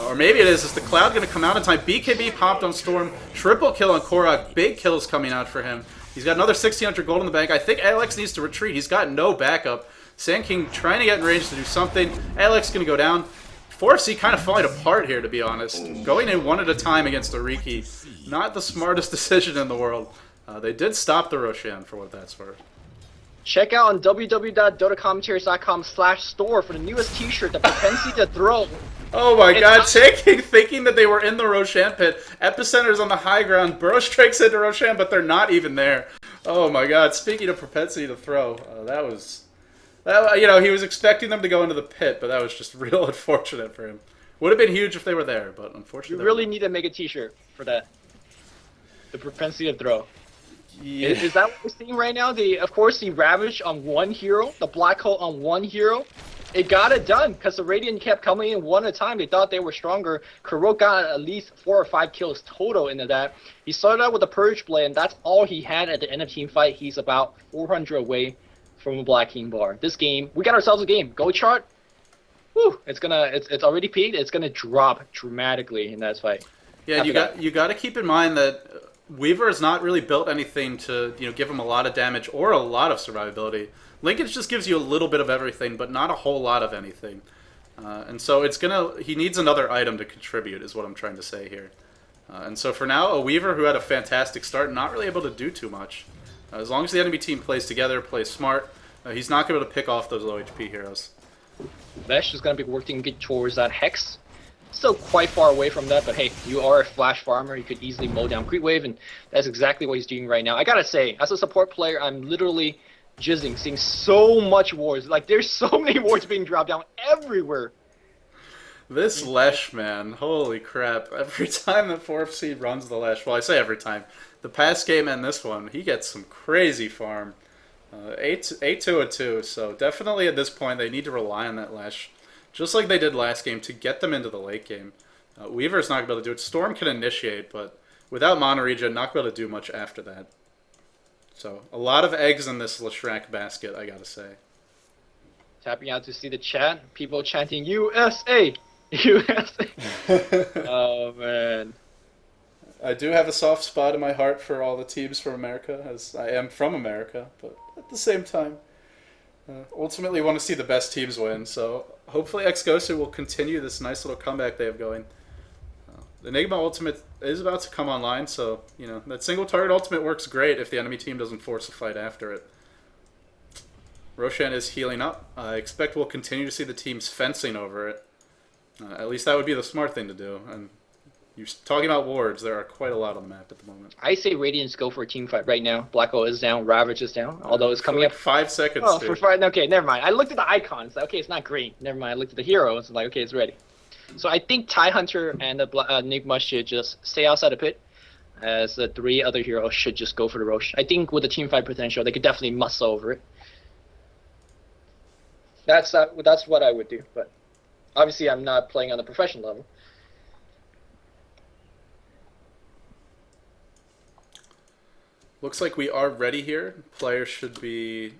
Or maybe it is. Is the Cloud going to come out in time? BKB popped on Storm. Triple kill on Korok. Big kills coming out for him. He's got another 1,600 gold in the bank. I think Alex needs to retreat. He's got no backup. Sand King trying to get in range to do something. Alex going to go down. 4FC kind of falling apart here, to be honest. Going in one at a time against Riki. Not the smartest decision in the world. They did stop the Roshan, for what that's worth. Check out on www.dotacommentaries.com/store for the newest t-shirt, The Propensity to Throw. Oh my It's god, not- thinking that they were in the Roshan pit. Epicenter's on the high ground. Burrow strikes into Roshan, but they're not even there. Oh my god, speaking of propensity to throw, you know, he was expecting them to go into the pit, but that was just real unfortunate for him. Would have been huge if they were there, but You unfortunately really need to make a t-shirt for that. The Propensity to Throw. yeah. Is that what we're seeing right now? Of course, the Ravage on one hero, the Black Hole on one hero. It got it done because the Radiant kept coming in one at a time. They thought they were stronger. Kurok got at least 4 or 5 kills total into that. He started out with a Purge Blade, and that's all he had at the end of team fight. He's about 400 away from a Black King bar. This game, we got ourselves a game. Go chart. Whew, it's already peaked. It's gonna drop dramatically in that fight. Yeah, you got to keep in mind that Weaver has not really built anything to give him a lot of damage or a lot of survivability. Linkage just gives you a little bit of everything, but not a whole lot of anything. And so he needs another item to contribute, is what I'm trying to say here. And so for now, a Weaver who had a fantastic start, not really able to do too much. As long as the enemy team plays together, plays smart, he's not going to be able to pick off those low HP heroes. Vesh is going to be working towards that Hex. Still quite far away from that, but hey, you are a flash farmer. You could easily mow down Creep Wave, and that's exactly what he's doing right now. I gotta say, as a support player, I'm literally jizzing, seeing so much wards. Like, there's so many wards being dropped down everywhere. This Lesh, man, holy crap. Every time that 4FC runs the Lesh, well, I say every time, the past game and this one, he gets some crazy farm. 8-2-2, so definitely at this point they need to rely on that Lesh, just like they did last game, to get them into the late game. Weaver's not going to be able to do it. Storm can initiate, but without Mana Regen, not going to be able to do much after that. So, a lot of eggs in this Leshrac basket, I gotta say. Tapping out to see the chat. People chanting USA! USA! Oh, man. I do have a soft spot in my heart for all the teams from America, as I am from America, but at the same time, ultimately want to see the best teams win, so hopefully Ex-Gosu will continue this nice little comeback they have going. The Enigma ultimate is about to come online, so that single target ultimate works great if the enemy team doesn't force a fight after it. Roshan is healing up. I expect we'll continue to see the teams fencing over it. At least that would be the smart thing to do. And you're talking about wards, there are quite a lot on the map at the moment. I say Radiants go for a team fight right now. Black Hole is down, Ravage is down, although it's coming like up. 5 seconds. Oh, dude. for 5. Okay, never mind. I looked at the icons. Okay, it's not green. Never mind. I looked at the heroes. It's like, okay, it's ready. So I think Tie Hunter and the Enigma should just stay outside the pit, as the 3 other heroes should just go for the Roche. I think with the team fight potential, they could definitely muscle over it. That's what I would do, but obviously I'm not playing on the professional level. Looks like we are ready here. Players should be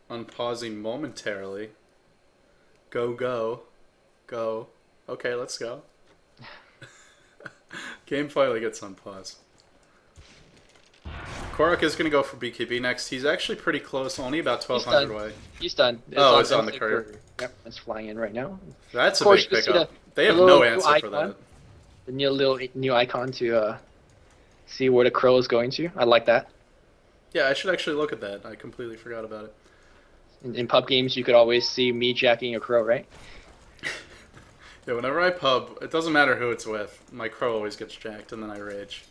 unpausing momentarily. Go, go, go. Okay, let's go. Game finally gets unpaused. Korok is going to go for BKB next. He's actually pretty close, only about 1,200 away. He's done. It's on the courier. Yep, it's flying in right now. That's a Of course, big you see pickup. They have little no new answer for icon. that. The new icon to see where the crow is going to. I like that. Yeah, I should actually look at that. I completely forgot about it. In pub games, you could always see me jacking a crow, right? Yeah, whenever I pub, it doesn't matter who it's with. My crow always gets jacked, and then I rage.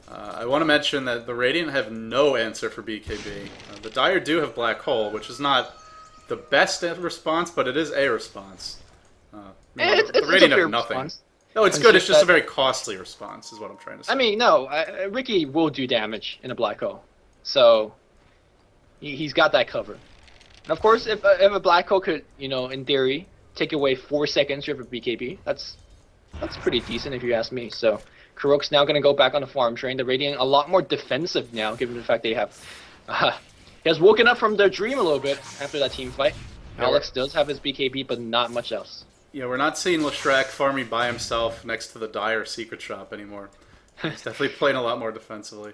I want to mention that the Radiant have no answer for BKB. The Dire do have Black Hole, which is not the best response, but it is a response. The Radiant have nothing. Response. No, it's good. It's just a very costly response, is what I'm trying to say. I mean, no, Ricky will do damage in a black hole, so he's got that covered. And of course, if a black hole could, in theory, take away 4 seconds of a BKB, that's That's pretty decent if you ask me. So Kurok's now going to go back on the farm train. The Radiant a lot more defensive now, given the fact they have... he has woken up from their dream a little bit after that team fight. Alex does have his BKB, but not much else. Yeah, we're not seeing Leshrac farming by himself next to the Dire secret shop anymore. He's definitely playing a lot more defensively.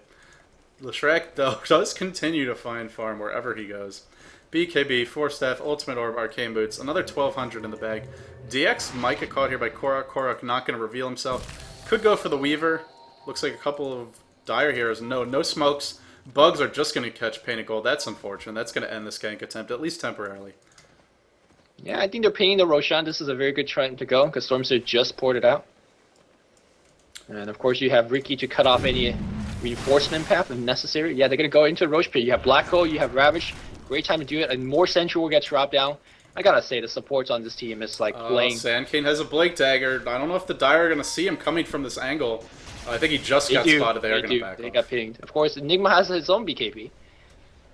Leshrac, though, does continue to find farm wherever he goes. BKB, 4-staff, Ultimate Orb, Arcane Boots, another 1200 in the bag. DX might get caught here by Korok. Korok not going to reveal himself. Could go for the Weaver. Looks like a couple of Dire heroes. No smokes. Bugs are just going to catch Painted Gold. That's unfortunate. That's going to end this gank attempt, at least temporarily. Yeah, I think they're paying the Roshan. This is a very good trend to go, because Stormster just poured it out. And of course you have Ricky to cut off any reinforcement path if necessary. Yeah, they're going to go into Roche Pit. You have Black Hole, you have Ravage. Great time to do it, and more Sentry will get dropped down. I gotta say, the supports on this team is like playing. Sand King has a Blake Dagger. I don't know if the Dire are going to see him coming from this angle. I think he just got spotted. They are going to back They off. got pinged. Of course, Enigma has his own BKB.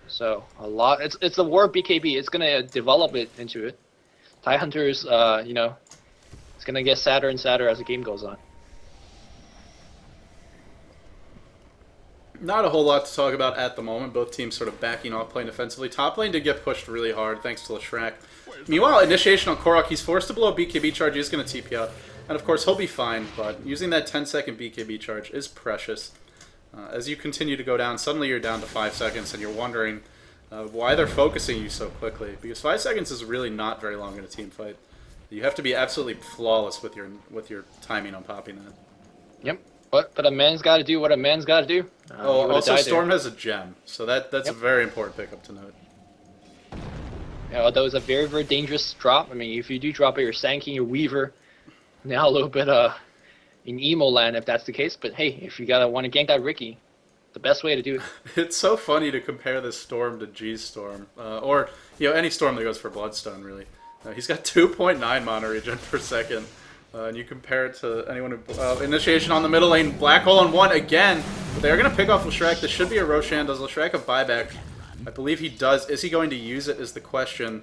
So, a lot. It's a war BKB. It's going to develop it into it. TIE Hunters, you know, it's going to get sadder and sadder as the game goes on. Not a whole lot to talk about at the moment. Both teams sort of backing off, playing defensively. Top lane did get pushed really hard, thanks to Leshrac. Meanwhile, initiation on Korok, he's forced to blow a BKB charge. He's going to TP out. And of course, he'll be fine, but using that 10-second BKB charge is precious. As you continue to go down, suddenly you're down to 5 seconds, and you're wondering why they're focusing you so quickly. Because 5 seconds is really not very long in a team fight. You have to be absolutely flawless with your timing on popping that. Yep. But a man's got to do what a man's got to do. Also, Storm has a gem, so that's a very important pickup to note. Yeah, although it's a very, very dangerous drop. I mean, if you do drop it, you're Sanking your Weaver. Now a little bit in emo land if that's the case. But hey, if you want to gank that Ricky, the best way to do it. It's so funny to compare this Storm to G's Storm, or any Storm that goes for Bloodstone. Really, he's got 2.9 mana regen per second. And you compare it to anyone who... initiation on the middle lane. Black Hole on one again. But they're going to pick off Leshrac. This should be a Roshan. Does Leshrac have buyback? I believe he does. Is he going to use it is the question.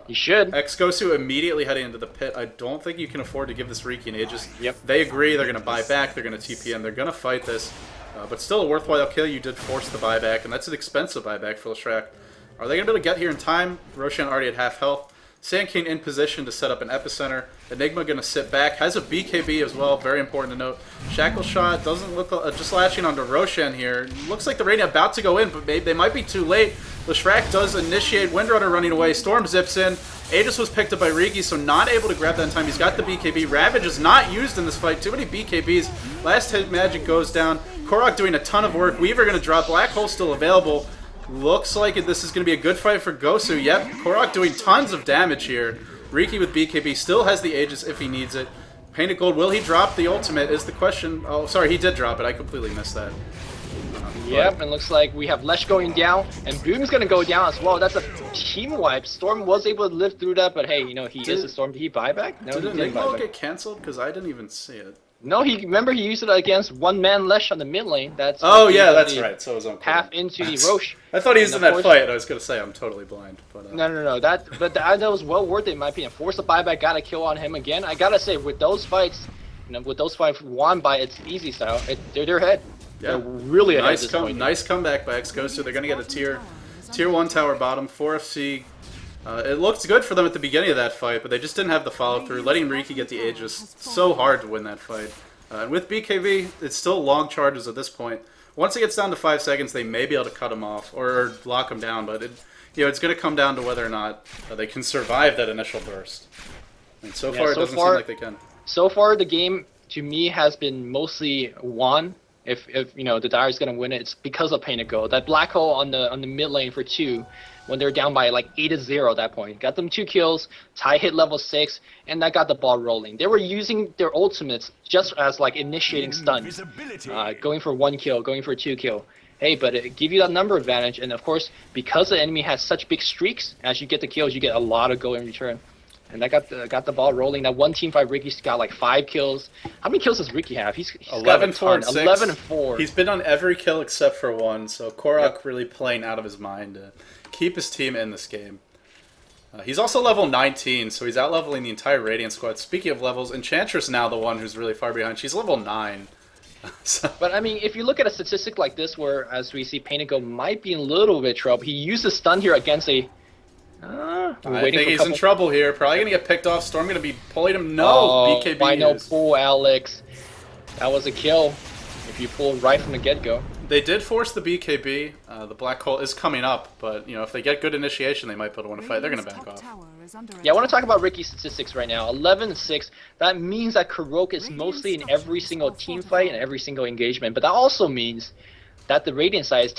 He should. Ex-Gosu immediately heading into the pit. I don't think you can afford to give this Riki an Aegis. Yep. They agree. They're going to buy back. They're going to TP in. They're going to fight this. But still a worthwhile kill. You did force the buyback. And that's an expensive buyback for Leshrac. Are they going to be able to get here in time? Roshan already at half health. Sand King in position to set up an epicenter. Enigma going to sit back. Has a BKB as well. Very important to note. Shackle Shot doesn't look... just latching onto Roshan here. Looks like the Radiant about to go in, but they might be too late. Leshrac does initiate. Windrunner running away. Storm zips in. Aegis was picked up by Riki, so not able to grab that in time. He's got the BKB. Ravage is not used in this fight. Too many BKBs. Last hit magic goes down. Korok doing a ton of work. Weaver going to drop. Black Hole still available. Looks like this is going to be a good fight for Gosu. Yep, Korok doing tons of damage here. Riki with BKB still has the Aegis if he needs it. Painted Gold, will he drop the ultimate is the question. Oh, sorry, he did drop it. I completely missed that. Yep, and looks like we have Lesh going down, and Boom's going to go down as well. That's a team wipe. Storm was able to live through that, but hey, he is a Storm. Did he buy back? No, did he didn't buy Enigma back. get cancelled? Because I didn't even see it. No, remember he used it against one-man Lesh on the mid lane. That's oh yeah, that's right. So it was on half into the Roche. I thought he was in that fight, and I was going to say I'm totally blind. But, No. That was well worth it in my opinion. Force the buyback, got a kill on him again. I gotta say, with those fights, with those fights won by its easy style, they're ahead. Yeah, they're really ahead at this point. Nice comeback by Ex-Gosu. They're going to get a tier 1 tower bottom, 4FC. It looked good for them at the beginning of that fight, but they just didn't have the follow-through. Letting Riki get the Aegis, so hard to win that fight. And with BKB, it's still long charges at this point. Once it gets down to 5 seconds, they may be able to cut him off or lock him down, but it's going to come down to whether or not they can survive that initial burst. And so far, it doesn't seem like they can. So far, the game, to me, has been mostly won. If the Dire is going to win it, it's because of Painted Gold. That Black Hole on the mid lane for 2, when they're down by like 8-0 at that point. Got them 2 kills, tie hit level 6, and that got the ball rolling. They were using their ultimates just as like initiating stuns. Going for 1 kill, going for 2 kill. Hey, but it give you that number advantage, and of course, because the enemy has such big streaks, as you get the kills, you get a lot of gold in return. And that got the ball rolling. That one team fight, Ricky's got like 5 kills. How many kills does Ricky have? He's 11 got 11 and 4. He's been on every kill except for 1. So Korok really playing out of his mind to keep his team in this game. He's also level 19, so he's out-leveling the entire Radiant squad. Speaking of levels, Enchantress now the one who's really far behind. She's level 9. So. But I mean, if you look at a statistic like this, where as we see Pain and Go might be in a little bit of trouble, he used a stun here against a. I think he's in trouble here. Probably gonna get picked off. Storm gonna be pulling him. No, oh, BKB. Why no pull, Alex? That was a kill. If you pull right from the get-go. They did force the BKB. The black hole is coming up, but you know if they get good initiation, they might be able to win a fight. They're gonna back off. Yeah, I want to talk about Ricky's statistics right now. 11-6. That means that Kurok is mostly in every single team fight and every single engagement. But that also means that the Radiant side is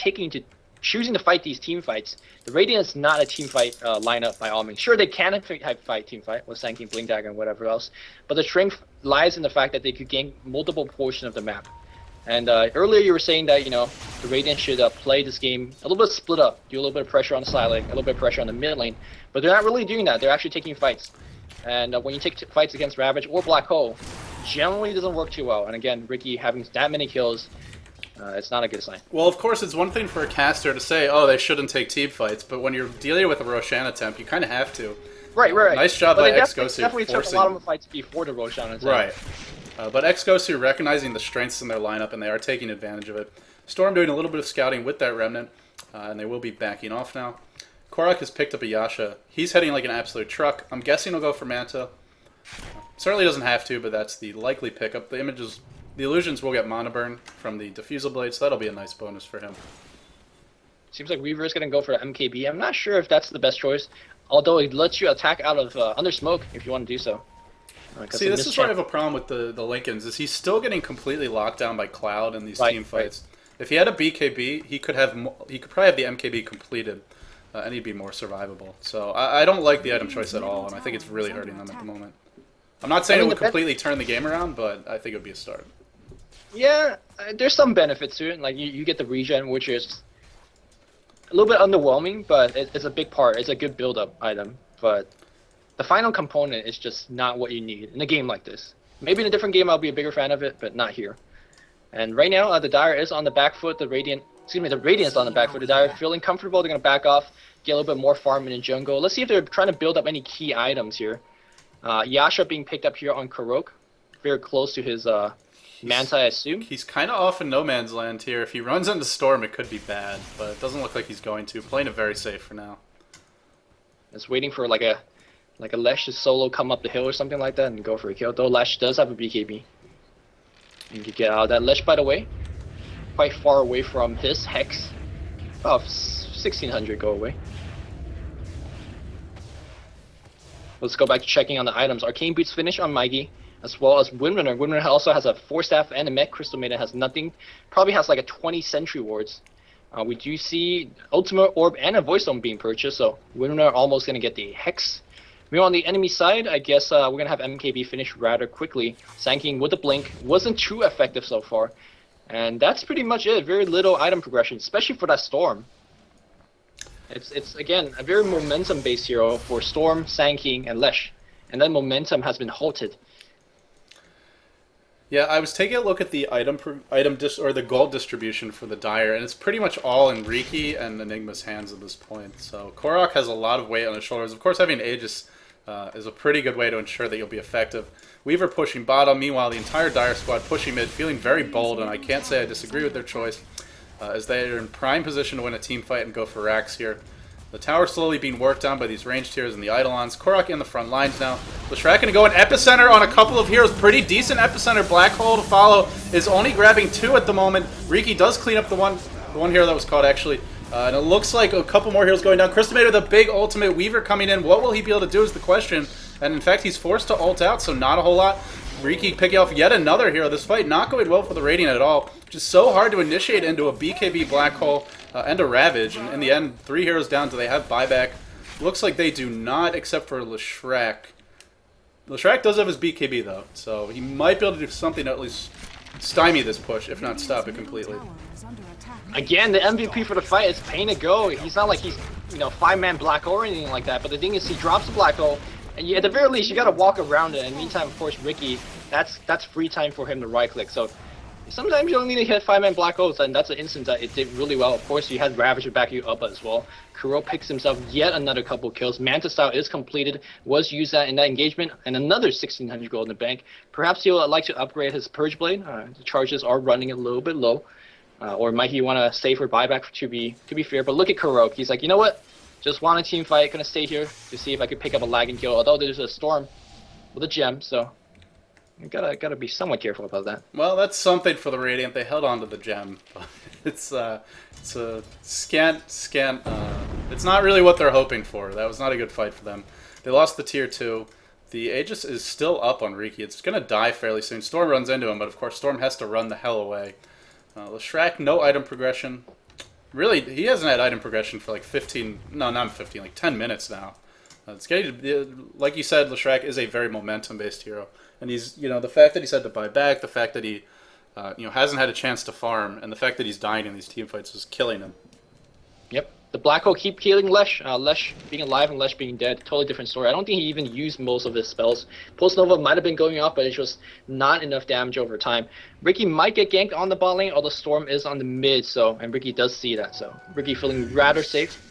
choosing to fight these team fights. The Radiant is not a team fight lineup by all means. Sure, they can fight team fight with Sanking, Blink Dagger, and whatever else. But the strength lies in the fact that they could gain multiple portions of the map. And earlier you were saying that, you know, the Radiant should play this game a little bit split up, do a little bit of pressure on the side lane, a little bit of pressure on the mid lane, but they're not really doing that. They're actually taking fights. And when you take fights against Ravage or Black Hole, generally doesn't work too well. And again, Ricky having that many kills, it's not a good sign. Well, of course, it's one thing for a caster to say, oh, they shouldn't take team fights, but when you're dealing with a Roshan attempt, you kind of have to. Right. Nice job by Ex-Gosu. Definitely took a lot of fights before the Roshan attempt. Right. But Ex-Gosu recognizing the strengths in their lineup, and they are taking advantage of it. Storm doing a little bit of scouting with that Remnant, and they will be backing off now. Korok has picked up a Yasha. He's heading like an absolute truck. I'm guessing he'll go for Manta. Certainly doesn't have to, but that's the likely pickup. The illusions will get Mana Burn from the Diffusal Blade, so that'll be a nice bonus for him. Seems like Weaver is going to go for MKB. I'm not sure if that's the best choice, although it lets you attack out of under smoke if you want to do so. See, this is where I have a problem with the Lincolns, is he's still getting completely locked down by Cloud in these team fights. Right. If he had a BKB, he could probably have the MKB completed, and he'd be more survivable. So I don't like the item choice at all, and I think it's really hurting them at the moment. I'm not saying it would completely turn the game around, but I think it would be a start. Yeah, there's some benefits to it. Like you get the regen, which is a little bit underwhelming, but it's a big part. It's a good build-up item, but the final component is just not what you need in a game like this. Maybe in a different game I'll be a bigger fan of it, but not here. And right now, the Dire is on the back foot. The Radiant's on the back foot. The Dire feeling comfortable. They're going to back off, get a little bit more farming in jungle. Let's see if they're trying to build up any key items here. Yasha being picked up here on Kurok. Very close to his Manta, I assume. He's kind of off in no man's land here. If he runs into Storm, it could be bad, but it doesn't look like he's going to. Playing it very safe for now. Just waiting for like a Lesh to solo come up the hill or something like that and go for a kill. Though Lesh does have a BKB. You can get out of that. Lesh, by the way, quite far away from his Hex. About 1600 go away. Let's go back to checking on the items. Arcane Boots finish on Mikey, as well as Windrunner. Windrunner also has a 4-staff and a mech. Crystal Maiden has nothing. Probably has like a 20 sentry wards. We do see Ultimate Orb and a Voice Dome being purchased, so Windrunner almost going to get the Hex. Meanwhile, on the enemy side, I guess we're going to have MKB finish rather quickly. Sanking with the Blink wasn't too effective so far. And that's pretty much it. Very little item progression, especially for that Storm. It's again, a very momentum-based hero for Storm, Sanking, and Lesh. And that momentum has been halted. Yeah, I was taking a look at the the gold distribution for the Dire, and it's pretty much all in Riki and Enigma's hands at this point. So Korok has a lot of weight on his shoulders. Of course, having Aegis is a pretty good way to ensure that you'll be effective. Weaver pushing bottom, meanwhile the entire Dire squad pushing mid, feeling very bold, and I can't say I disagree with their choice, as they are in prime position to win a team fight and go for racks here. The tower slowly being worked on by these ranged tiers and the Eidolons. Korok in the front lines now. Leshrac going to go in Epicenter on a couple of heroes. Pretty decent Epicenter. Black Hole to follow. Is only grabbing 2 at the moment. Riki does clean up the one hero that was caught, actually. And it looks like a couple more heroes going down. Crystal Maiden with a big ultimate. Weaver coming in. What will he be able to do is the question. And in fact, he's forced to ult out, so not a whole lot. Riki picking off yet another hero. This fight not going well for the Radiant at all. Just so hard to initiate into a BKB Black Hole and a Ravage. And in the end, 3 heroes down. Do they have buyback? Looks like they do not, except for Leshrac. Leshrac does have his BKB, though. So he might be able to do something to at least stymie this push, if not stop it completely. Again, the MVP for the fight is Pain to Go. He's not like he's, 5-man Black Hole or anything like that. But the thing is, he drops the Black Hole. And at the very least, you got to walk around it. And meantime, of course, Riki, that's free time for him to right-click. So sometimes you only need to hit 5-man black holes, and that's an instance that it did really well. Of course, you had Ravager back you up as well. Kuro picks himself yet another couple kills. Manta Style is completed, was used that in that engagement, and another 1,600 gold in the bank. Perhaps he'll like to upgrade his Purge Blade. The charges are running a little bit low. Or might he want to save for buyback to be fair. But look at Kuro. He's like, you know what? Just want a team fight. Gonna stay here to see if I could pick up a lagging kill. Although there's a storm with a gem, so you gotta be somewhat careful about that. Well, that's something for the Radiant. They held on to the gem. It's a scant. It's not really what they're hoping for. That was not a good fight for them. They lost the tier 2. The Aegis is still up on Riki. It's gonna die fairly soon. Storm runs into him, but of course Storm has to run the hell away. Leshrac, no item progression. Really, he hasn't had item progression for like 15, no, not 15, like 10 minutes now. It's getting, like you said, Leshrac is a very momentum-based hero. And he's, the fact that he's had to buy back, the fact that he, hasn't had a chance to farm, and the fact that he's dying in these team fights is killing him. Yep. The Black Hole keep killing Lesh. Lesh being alive and Lesh being dead. Totally different story. I don't think he even used most of his spells. Pulse Nova might have been going off, but it's just not enough damage over time. Riki might get ganked on the bot lane, although Storm is on the mid, and Riki does see that, so Riki feeling rather safe.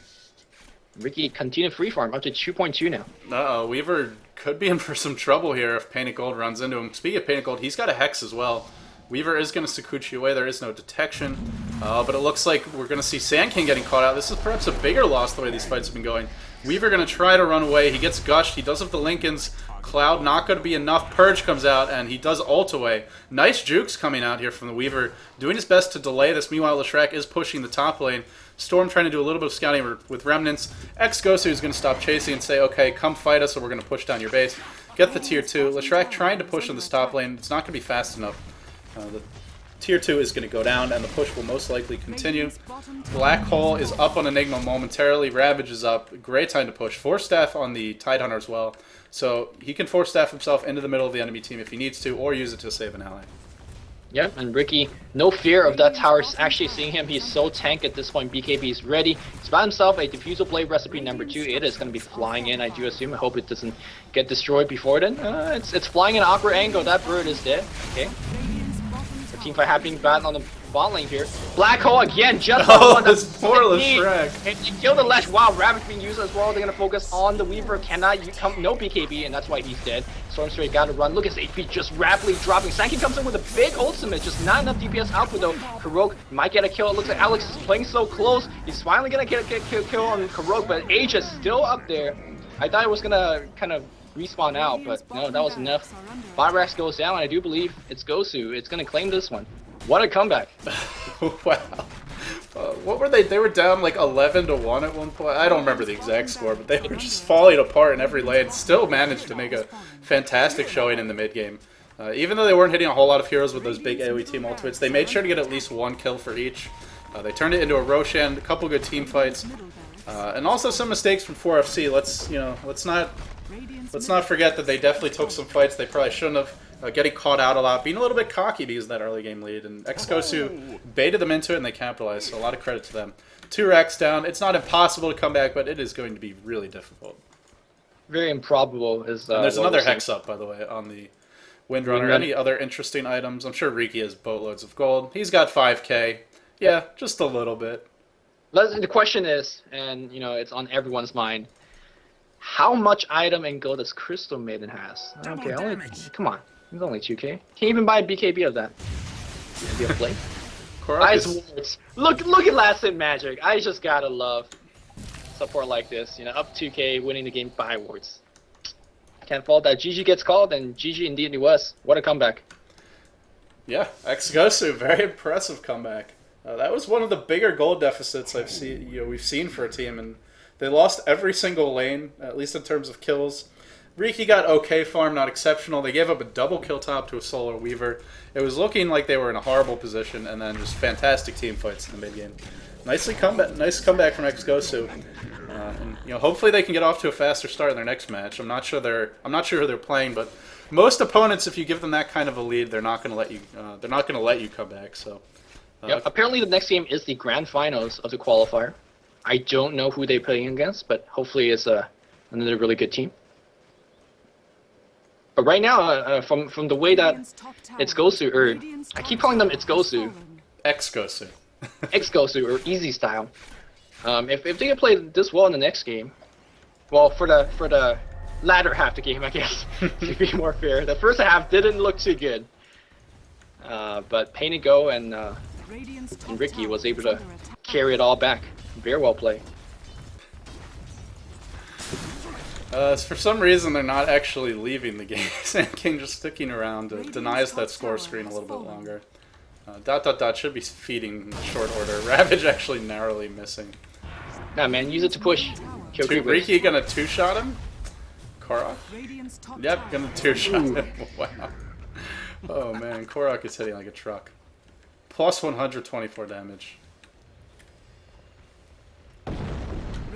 Riki continue free farm up to 2.2 now. Uh-oh, Weaver could be in for some trouble here if Painted Gold runs into him. Speaking of Painted Gold, he's got a Hex as well. Weaver is going to Sakuchi away. There is no detection. But it looks like we're going to see Sand King getting caught out. This is perhaps a bigger loss the way these fights have been going. Weaver going to try to run away. He gets gushed. He does have the Lincolns. Cloud not going to be enough. Purge comes out, and he does ult away. Nice jukes coming out here from the Weaver. Doing his best to delay this. Meanwhile, Leshrac is pushing the top lane. Storm trying to do a little bit of scouting with Remnants. Ex-Gosu is going to stop chasing and say, okay, come fight us or we're going to push down your base. Get the tier 2. Leshrac trying to push in this top lane. It's not going to be fast enough. The tier 2 is going to go down, and the push will most likely continue. Black Hole is up on Enigma momentarily. Ravage is up. Great time to push. Force Staff on the Tidehunter as well. So he can Force Staff himself into the middle of the enemy team if he needs to, or use it to save an ally. Yeah, and Riki, no fear of that tower actually seeing him. He's so tank at this point. BKB is ready. He's by himself a Diffusal Blade recipe number 2. It is going to be flying in, I do assume. I hope it doesn't get destroyed before then. It's flying in an awkward angle. That bird is dead. Okay. The teamfight happening bad on the bot lane here. Black Hole again, just oh, this poor Leshrac. And you kill the Lesh. Wow, Ravage being used as well. They're going to focus on the Weaver. Cannot come, no BKB, and that's why he's dead. Storm Straight got to run. Look at his HP just rapidly dropping. Sanky comes in with a big ultimate. Just not enough DPS output though. Karok might get a kill. It looks like Alex is playing so close. He's finally going to get a kill on Karok, but Age is still up there. I thought it was going to kind of respawn out, but no, that was enough. Botrax goes down, and I do believe it's Gosu. It's going to claim this one. What a comeback. Wow. What were they? They were down like 11-1 at one point. I don't remember the exact score, but they were just falling apart in every lane. Still managed to make a fantastic showing in the mid game. Even though they weren't hitting a whole lot of heroes with those big AoE team ultimates, they made sure to get at least one kill for each. They turned it into a Roshan, a couple good team fights, and also some mistakes from 4FC. Let's not forget that they definitely took some fights they probably shouldn't have. Getting caught out a lot, being a little bit cocky because of that early game lead, and Ex-Gosu baited them into it and they capitalized, so a lot of credit to them. 2 racks down. It's not impossible to come back, but it is going to be really difficult. Very improbable is and there's another Hex up, by the way, on the Windrunner. Any other interesting items? I'm sure Riki has boatloads of gold. He's got 5k. Yeah, just a little bit. The question is, and it's on everyone's mind, how much item and gold does Crystal Maiden has? Okay, come on. It's only 2k. Can't even buy a BKB of that. Maybe a plate. Ice Wards. Look at Last Hit Magic. I just gotta love support like this. Up 2k, winning the game by wards. Can't fault that. GG gets called, and GG indeed it was. What a comeback. Yeah, Ex-Gosu, very impressive comeback. That was one of the bigger gold deficits we've seen for a team, and they lost every single lane, at least in terms of kills. Riki got okay farm, not exceptional. They gave up a double kill top to a Solar Weaver. It was looking like they were in a horrible position, and then just fantastic team fights in the mid game. Nice comeback from Ex-Gosu. And hopefully they can get off to a faster start in their next match. I'm not sure who they're playing, but most opponents, if you give them that kind of a lead, they're not going to let you. They're not going to let you come back. So. Yep. Apparently, the next game is the grand finals of the qualifier. I don't know who they're playing against, but hopefully it's another really good team. But right now, from the way that Radiant's top tower Ex-Gosu, or Radiant's I top keep calling them tower has Ex-Gosu, fallen. Ex-Gosu. Ex-Gosu or easy style. If they can play this well in the next game, well, for the latter half of the game, I guess, to be more fair. The first half didn't look too good, but Pain and Go and Radiant's top Ricky tower was able is to under attack. carry it all back. Very well played. For some reason, they're not actually leaving the game. Sand King just sticking around denies that score screen a little bit longer. ldOTA should be feeding in short order. Ravage actually narrowly missing. Nah, man, use it to push. Kill creepers. Riki gonna two-shot him? Korok? Radiant's top Yep, tower gonna two-shot him. Wow. Oh man, Korok is hitting like a truck. Plus 124 damage.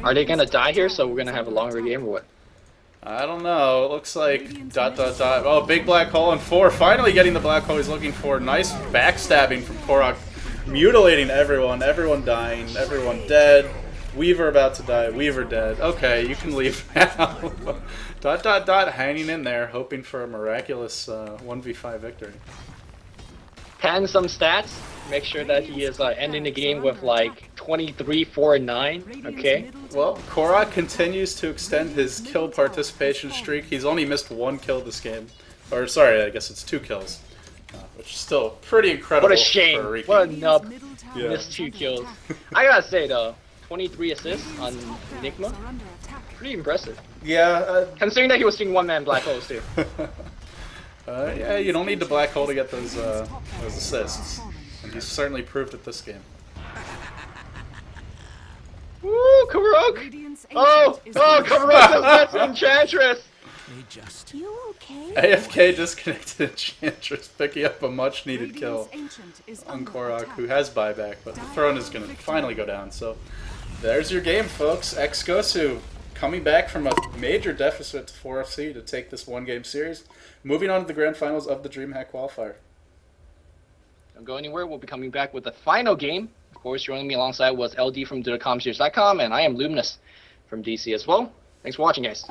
Are they gonna die here? So we're gonna have a longer game or what? I don't know. It looks like ldOTA. Oh, big black hole and 4. Finally getting the black hole he's looking for. Nice backstabbing from Korok. Mutilating everyone. Everyone dying. Everyone dead. Weaver about to die. Weaver dead. Okay, you can leave now. ldOTA hanging in there, hoping for a miraculous 1v5 victory. Pan some stats. Make sure that he is ending the game with like 23, 4, and 9. Okay. Well, Korok continues to extend his kill participation streak. He's only missed 1 kill this game. Or, sorry, I guess it's 2 kills. Which is still pretty incredible. What a shame. For Riki. What a nub. middle tower Yeah. Missed is 2 under kills. attack. I gotta say though, 23 assists on Radiant's top Enigma. barracks are under attack. Pretty impressive. Yeah, Considering that he was seeing one-man black holes too. yeah, you don't need the black hole to get those assists. And he's certainly proved it this game. Woo, Karok! Radiant's Oh, ancient is oh, under Karok is that's Enchantress! You okay? AFK disconnected Enchantress, picking up a much needed kill Radiant's ancient is on under Korok, attack. who has buyback, but the throne is going to finally go down. So there's your game, folks. Ex-Gosu coming back from a major deficit to 4FC to take this 1-game series. Moving on to the grand finals of the Dreamhack Qualifier. Don't go anywhere. We'll be coming back with the final game. Of course, joining me alongside was LD from DOTAComSeries.com, and I am Luminous from DC as well. Thanks for watching, guys.